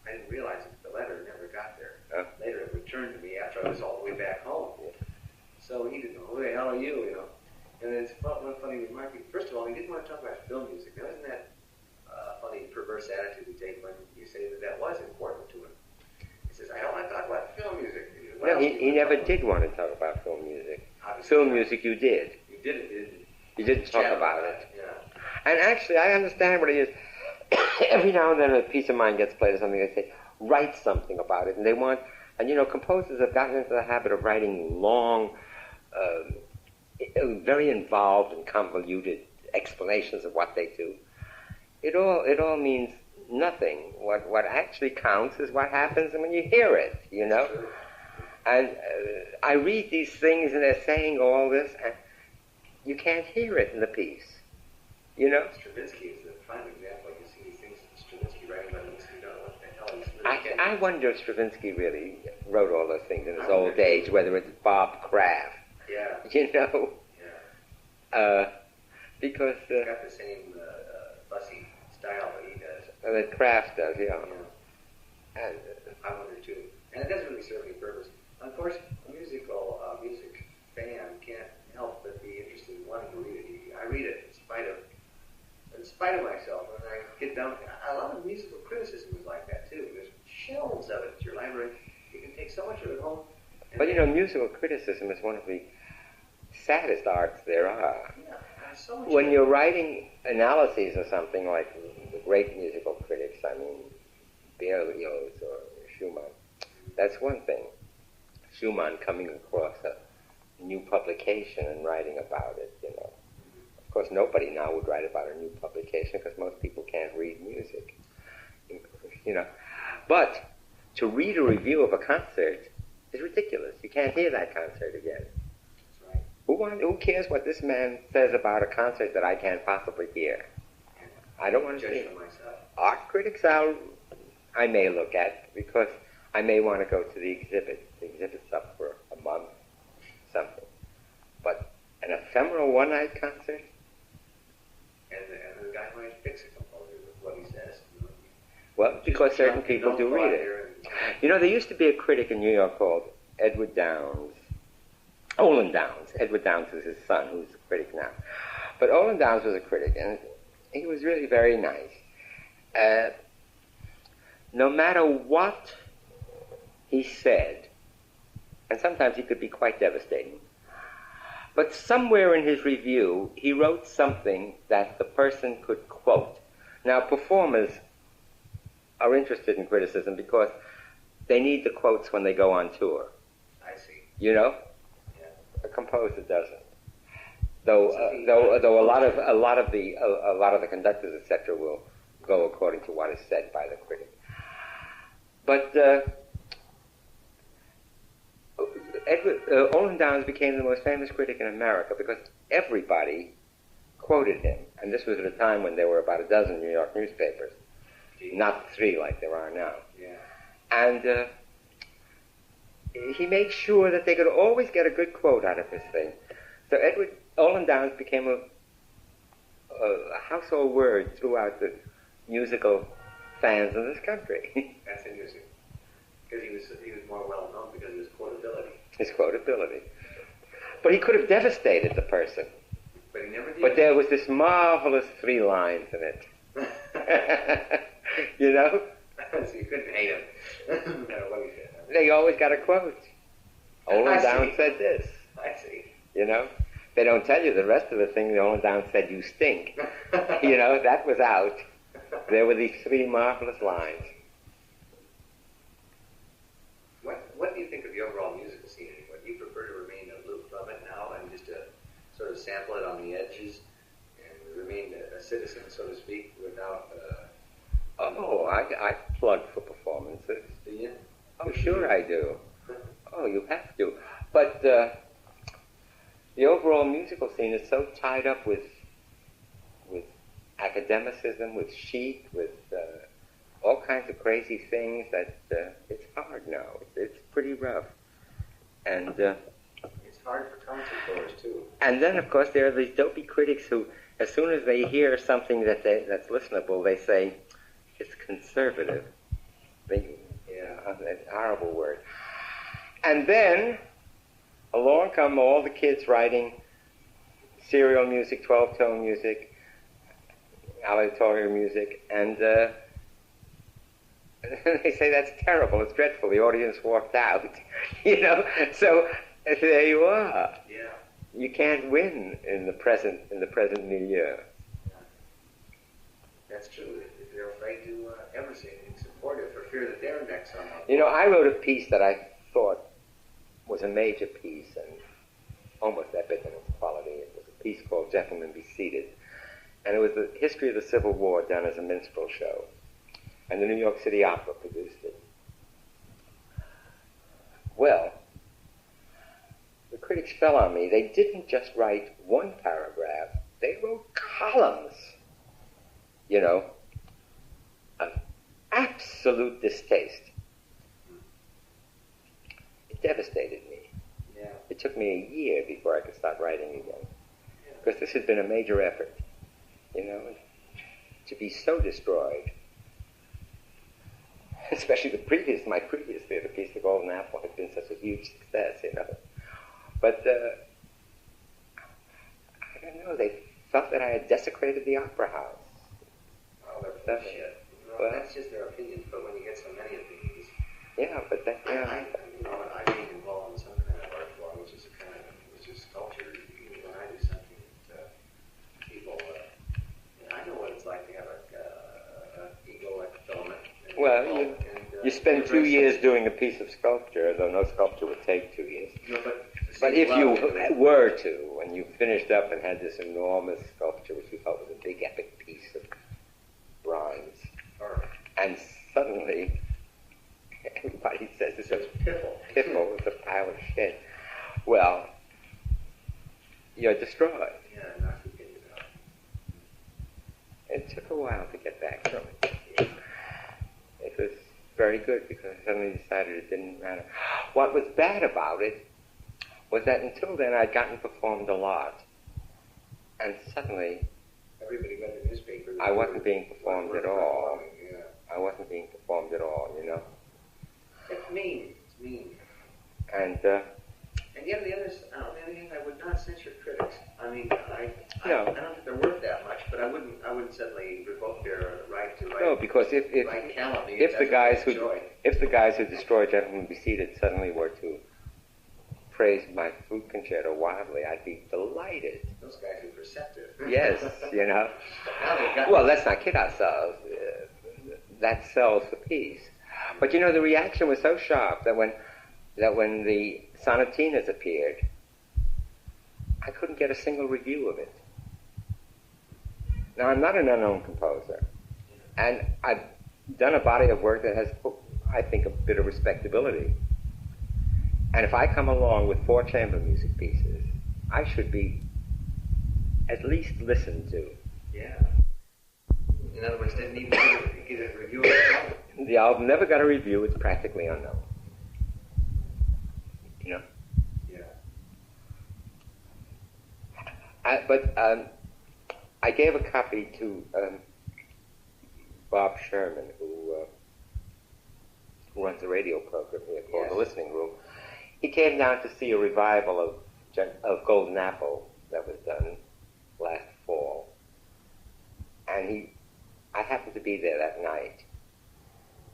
I didn't realize that the letter never got there. Later it returned to me after I was all the way back home. So he didn't know, who the hell are you, you know? And it's one funny remark. First of all, he didn't want to talk about film music. Now, isn't that funny, perverse attitude you take when you say that that was important to him? He says, I don't want to talk about film music. No, he never did want to talk about film music. Obviously film not. music you did. You did it, didn't you? You didn't talk about it. Yeah. And actually, I understand what it is. Every now and then a piece of mine gets played or something, they say, write something about it. And they want, and you know, composers have gotten into the habit of writing long, very involved and convoluted explanations of what they do. It all means nothing. What actually counts is what happens when you hear it, you know? Sure. And I read these things and they're saying all this, and you can't hear it in the piece, you know? Stravinsky is the prime example. You see these things in Stravinsky writing about this, you don't know what the hell he's really I wonder if Stravinsky really wrote all those things in his old age, whether it's Bob Kraft, Yeah. you know? Yeah. Because He's got the same fussy style that he does. that Kraft does, yeah. Yeah. And, I wonder too. And it doesn't really serve any purpose. Of course, a music fan can't help but be interested in wanting to read it. I read it in spite of myself. When I get down, a lot of musical criticism is like that too. There's shelves of it at your library. You can take so much of it home. but you know, musical criticism is one of the saddest arts there are. Yeah, so much. When you're writing analyses of something like the great musical critics, I mean, Berlioz or Schumann, that's one thing. Schumann coming across a new publication and writing about it, you know. Of course, nobody now would write about a new publication because most people can't read music, you know. But to read a review of a concert is ridiculous. You can't hear that concert again. That's right. Who cares what this man says about a concert that I can't possibly hear? I don't want to Judge see. for myself. Art critics I may look at because I may want to go to the exhibit. The exhibit's up for a month, something. But an ephemeral one-night concert? And the guy might fix a composer with what he says. You know. Well, because certain people do read it. You know, there used to be a critic in New York called Edward Downes. Olin Downes. Edward Downes is his son, who's a critic now. But Olin Downes was a critic, and he was really very nice. No matter what he said, and sometimes he could be quite devastating, but somewhere in his review, he wrote something that the person could quote. Now, performers are interested in criticism because they need the quotes when they go on tour. I see. You know? Yeah. A composer doesn't. Though a lot of the conductors, etc., will go according to what is said by the critic. But Olin Downes became the most famous critic in America because everybody quoted him. And this was at a time when there were about a dozen New York newspapers, not 3 like there are now. Yeah. And he made sure that they could always get a good quote out of his thing. So Olin Downes became a household word throughout the musical fans in this country. That's interesting. Because he was more well known because of his quotability. His quotability. But he could have devastated the person. But he never did. But there was this marvelous 3 lines in it. You know? So you couldn't hate him, no matter what he said. They always got a quote. Olin Downes said this. I see. You know? They don't tell you the rest of the thing. Olin Downes said, you stink. You know, that was out. There were these 3 marvelous lines. What do you think of the overall musical scene anyway? Do you prefer to remain aloof from it now and just to sort of sample it on the edges and remain a citizen, so to speak, without... I plug for performances. Do you? Oh, sure I do. Oh, you have to. But the overall musical scene is so tied up with academicism, with chic, with all kinds kinds of crazy things that it's hard now. It's pretty rough. And it's hard for concertgoers, too. And then, of course, there are these dopey critics who, as soon as they hear something that's listenable, they say, it's conservative. That horrible word. And then, along come all the kids writing serial music, 12-tone music, aleatory music, and they say that's terrible, it's dreadful, the audience walked out, So there you are. Yeah. You can't win in the present milieu. Yeah. That's true. They're afraid to ever say anything supportive for fear that their necks are not. I wrote a piece that I thought was a major piece and almost epic in its quality. It was a piece called Gentlemen Be Seated. And it was the history of the Civil War done as a minstrel show. And the New York City Opera produced it. Well, the critics fell on me. They didn't just write one paragraph. They wrote columns, of absolute distaste. It devastated me. Yeah. It took me a year before I could start writing again. Because this had been a major effort, to be so destroyed. Especially my previous theater piece, The Golden Apple, had been such a huge success, But, I don't know, they felt that I had desecrated the opera house. Oh, they're bullshit. Well, that's just their opinions, but when you get so many opinions... Yeah, but that, I being involved in some kind of art form, which is sculpture, when I do something that people... I know what it's like to have an ego like filament. Well, you spend 2 years doing a piece of sculpture, though no sculpture would take 2 years. No, but if you were to, when you finished up and had this enormous sculpture, which you felt was a big epic piece of bronze, and suddenly everybody says it's a piffle, it's a pile of shit, well, you're destroyed. Yeah, not to get it out. It took a while to get back from it. It was very good because I suddenly decided it didn't matter. What was bad about it was that until then I'd gotten performed a lot. And suddenly everybody read the newspaper. I wasn't being performed at all. Yeah. I wasn't being performed at all, It's mean. It's mean. And yet, on the other hand, I would not censure critics. I mean, I don't think they're worth that much, but I wouldn't suddenly revoke their right to write. No, because if the guys who destroyed Gentlemen Be Seated suddenly were to praise my flute concerto wildly, I'd be delighted. Those guys are perceptive. Yes, Well, let's not kid ourselves. That sells the piece. But the reaction was so sharp that when the sonatinas appeared, I couldn't get a single review of it. Now, I'm not an unknown composer, and I've done a body of work that has, I think, a bit of respectability. And if I come along with 4 chamber music pieces, I should be at least listened to. Yeah. In other words, didn't even get a review of the album. The album never got a review. It's practically unknown. Yeah. But I gave a copy to Bob Sherman, who runs a radio program here called The Listening Room. He came down to see a revival of Golden Apple that was done last fall. And I happened to be there that night.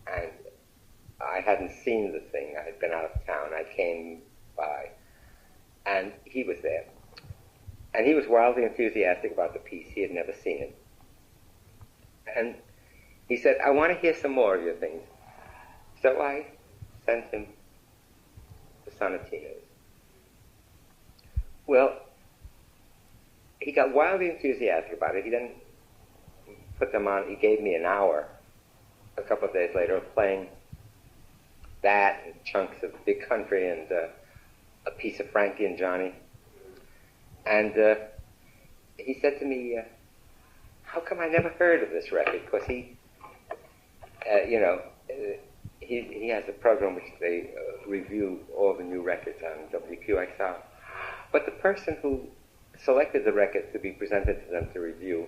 And I hadn't seen the thing. I had been out of town. I came by. And he was there. And he was wildly enthusiastic about the piece. He had never seen it. And he said, I want to hear some more of your things. So I sent him the sonatinas. Well, he got wildly enthusiastic about it. He then put them on. He gave me an hour a couple of days later of playing that and chunks of Big Country and a piece of Frankie and Johnny. And he said to me, how come I never heard of this record? Because he he has a program which they review all the new records on WQXR. But the person who selected the record to be presented to them to review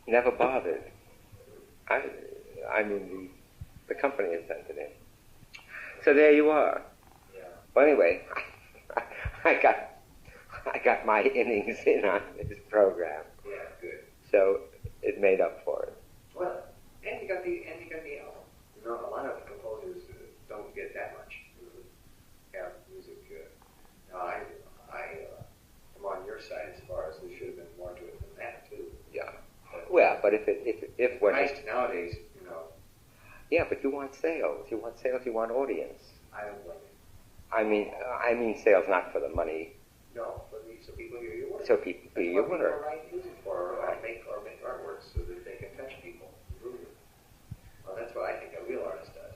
never bothered. I mean, the company had sent it in. So there you are. Yeah. Well, anyway, I got my innings in on this program. Yeah, good. So it made up for it. Well, and you got the album. You know, a lot of composers don't get that much. Have music. I'm on your side as far as there should have been more to it than that too. Yeah. But if when Christ nowadays, you know. Yeah, but you want sales. You want sales. You want audience. I don't blame you. I mean sales not for the money. No, so people hear your work. So people hear your work. People write music for or make artwork so that they can touch people. Well, that's what I think a real artist does.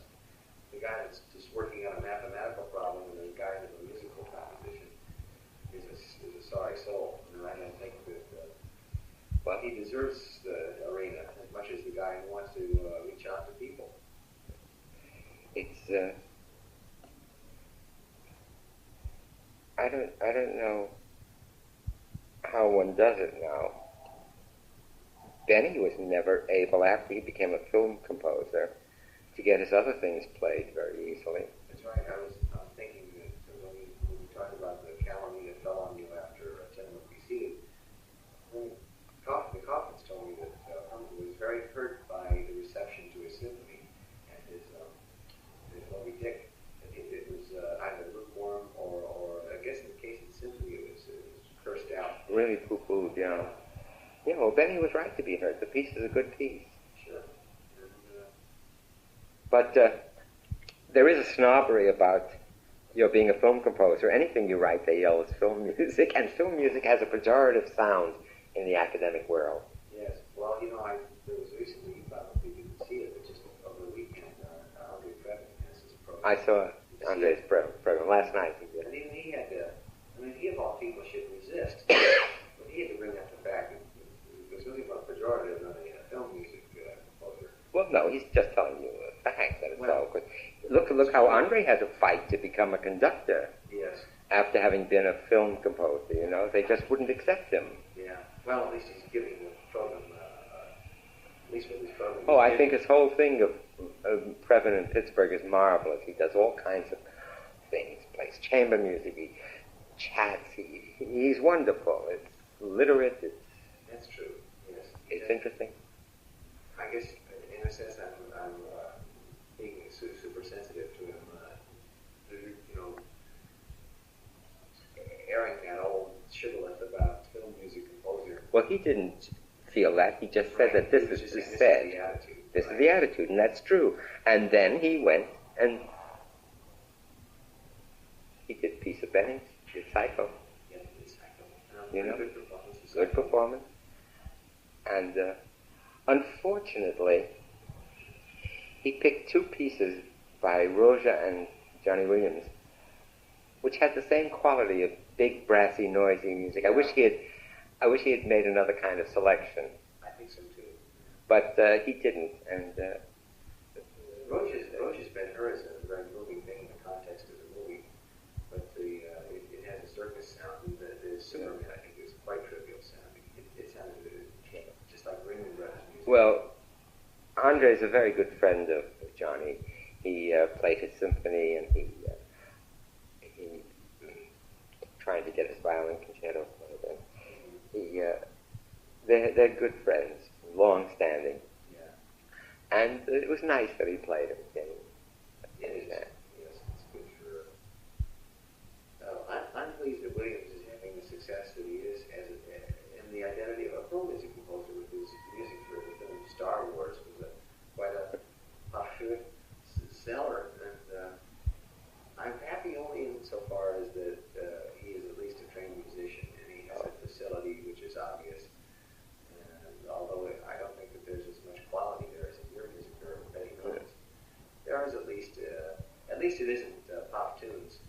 The guy that's just working on a mathematical problem and the guy in a musical composition is a sorry soul. And I don't think that he deserves the arena as much as the guy who wants to reach out to people. It's I don't know how one does it now. Benny was never able, after he became a film composer, to get his other things played very easily. That's right. I was thinking that when we talked about the calumny that fell on you after Cinema PC, the Coffins told me that he was very hurt by the reception to his symphony and his Moby Dick. It was either lukewarm or I guess in the case of the symphony it was cursed out. Really poo-pooed, yeah. Yeah, well, Benny was right to be hurt. The piece is a good piece. Sure. But there is a snobbery about being a film composer. Anything you write, they yell it's film music, and film music has a pejorative sound in the academic world. Yes. Well, there was recently, you probably didn't see it, but just over the weekend, Andre Previn has this program. I saw Andre's program last night. And even he had to, he of all people should resist, but he had to bring up the fact that it was really more pejorative than a film music composer. Well, no, he's just telling you a fact that it's so. Look how Andre had to fight to become a conductor. Yes. After having been a film composer, they just wouldn't accept him. Yeah. Well, at least he's giving the program, at least with his program. Oh, I think his whole thing of Previn in Pittsburgh is marvelous. He does all kinds of things. He plays chamber music. He chats. He's wonderful. It's literate. That's true. Yes. It's interesting. I guess, in a sense, I'm being super sensitive to him. Airing that old shibboleth about film music composer. Well, he didn't feel that. He just said that this is the attitude. This is the attitude, and that's true. And then he went and he did a piece of Benny's, did Psycho. Yeah, he did Psycho. Good performance. And unfortunately, he picked two pieces by Roja and Johnny Williams, which had the same quality of big, brassy, noisy music. I wish he had made another kind of selection. I think so too. But he didn't, and Roja's been heard as a very moving thing in the context of the movie, but it has a circus sound, and the Superman, I think, is quite trivial sounding. It sounded just like Ringling Brothers music. Well, Andre's a very good friend of Johnny. He played his symphony, and he trying to get his violin concerto played. They're good friends, long-standing. Yeah. And it was nice that he played him again. Yes, it's good for. I'm pleased that Williams is having the success that he is in the identity of a film music composer with his music for the film Star Wars was quite a popular seller, and I'm happy only insofar as that he is at least a trained musician and he has a facility which is obvious. And although I don't think that there's as much quality there as in your music or Betty Mills, there is at least it isn't pop tunes,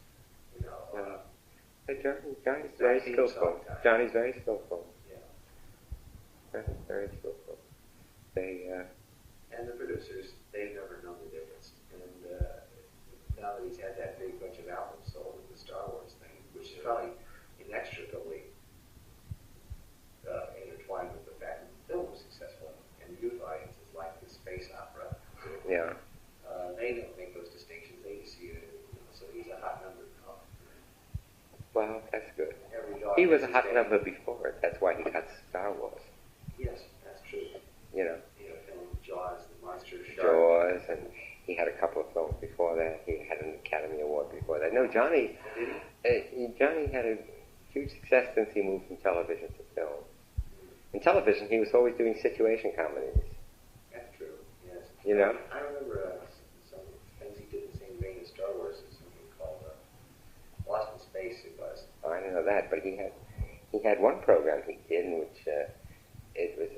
Johnny's very skillful. Johnny's very skillful. Yeah. Johnny's very skillful. And the producers, they've never known He was a hot number before it. That's why he got Star Wars. Yes, that's true. You know. He had a film Jaws, the monster shark. Jaws, and he had a couple of films before that. He had an Academy Award before that. No, Johnny. Did he? Johnny had a huge success since he moved from television to film. In television, he was always doing situation comedies. That's true. Yes. You know. I remember some things he did in the same vein as Star Wars. Something called Lost in Space. It was. Oh, I didn't know that, but he had one program he did in which it was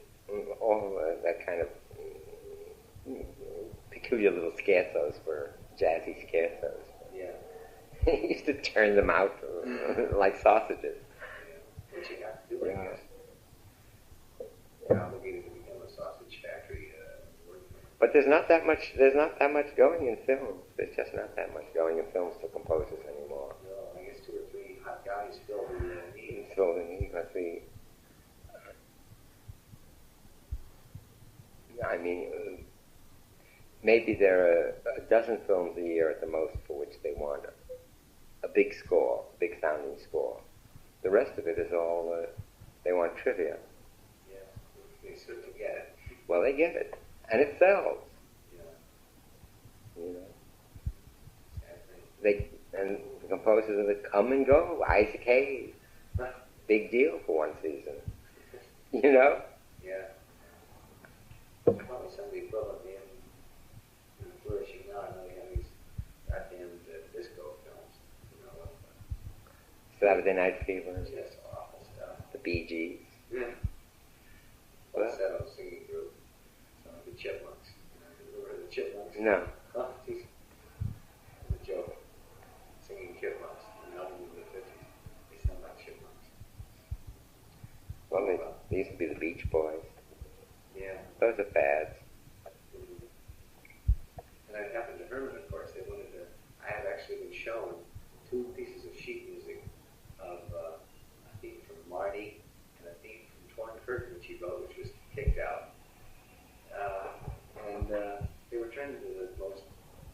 all that kind of peculiar little scherzos were jazzy scherzos. Yeah. He used to turn them out like sausages. Yeah. Which you have to do, I Yeah. guess. You're obligated to become a sausage factory. But there's not that much going in films. There's just not that much going in films for composers anymore. No, I guess 2 or 3 hot guys fill the need. So the need must be. I mean, maybe there are a dozen films a year at the most for which they want a big score, big sounding score. The rest of it is all they want trivia. Yeah, they sort of get it. Well, they get it, and it sells. Yeah. You know, Sad thing. and the composers that come and go. Isaac Hayes, big deal for one season. You know. Yeah. Probably somebody equivalent in flourishing now. I know they have these goddamn disco films. You know, Saturday Night Fever, just awful stuff. the Bee Gees. Yeah. Well, Falsetto singing group. Some of the Chipmunks. Remember the Chipmunks? No. Oh, geez. The joke. Singing Chipmunks. An album in the 50s. They sound like Chipmunks. Well, they used to be the Beach Boys. Yeah. Those are fads. And it happened to Herman, of course. They wanted to. I have actually been shown 2 pieces of sheet music of a theme from Marty and a theme from Torn Curtain, which he wrote, which was kicked out. And they were turned into the most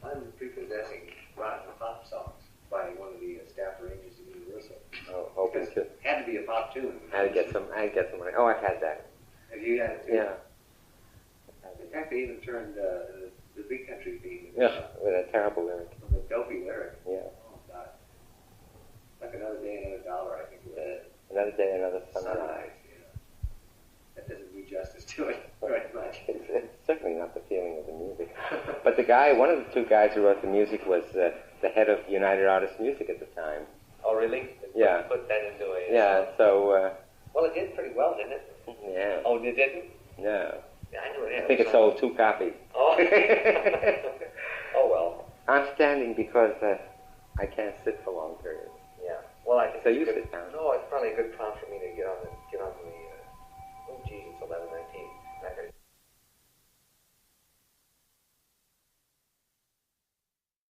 unprepossessing rock and pop songs by one of the staff arrangers of Universal. Oh, hoping to. Had to be a pop tune. I had to get some money. Oh, I've had that. Have you had it too? Yeah. In fact, they even turned the Big Country theme. Yeah, with a terrible lyric. From the dopey lyric. Yeah. Oh, God. Like Another Day, Another Dollar, I think it was. Another day, another sunrise. Sunrise, yeah. That doesn't do justice to it very much. It's certainly not the feeling of the music. But the guy, one of the 2 guys who wrote the music was the head of United Artists Music at the time. Oh, really? Yeah. Put that into a... Yeah, so... well, it did pretty well, didn't it? Yeah. Oh, it didn't? No. Yeah, I knew it. I think it sold 2 copies. Oh. Oh, well. I'm standing because I can't sit for long periods. Yeah. Well, I think So it's you a good, sit down.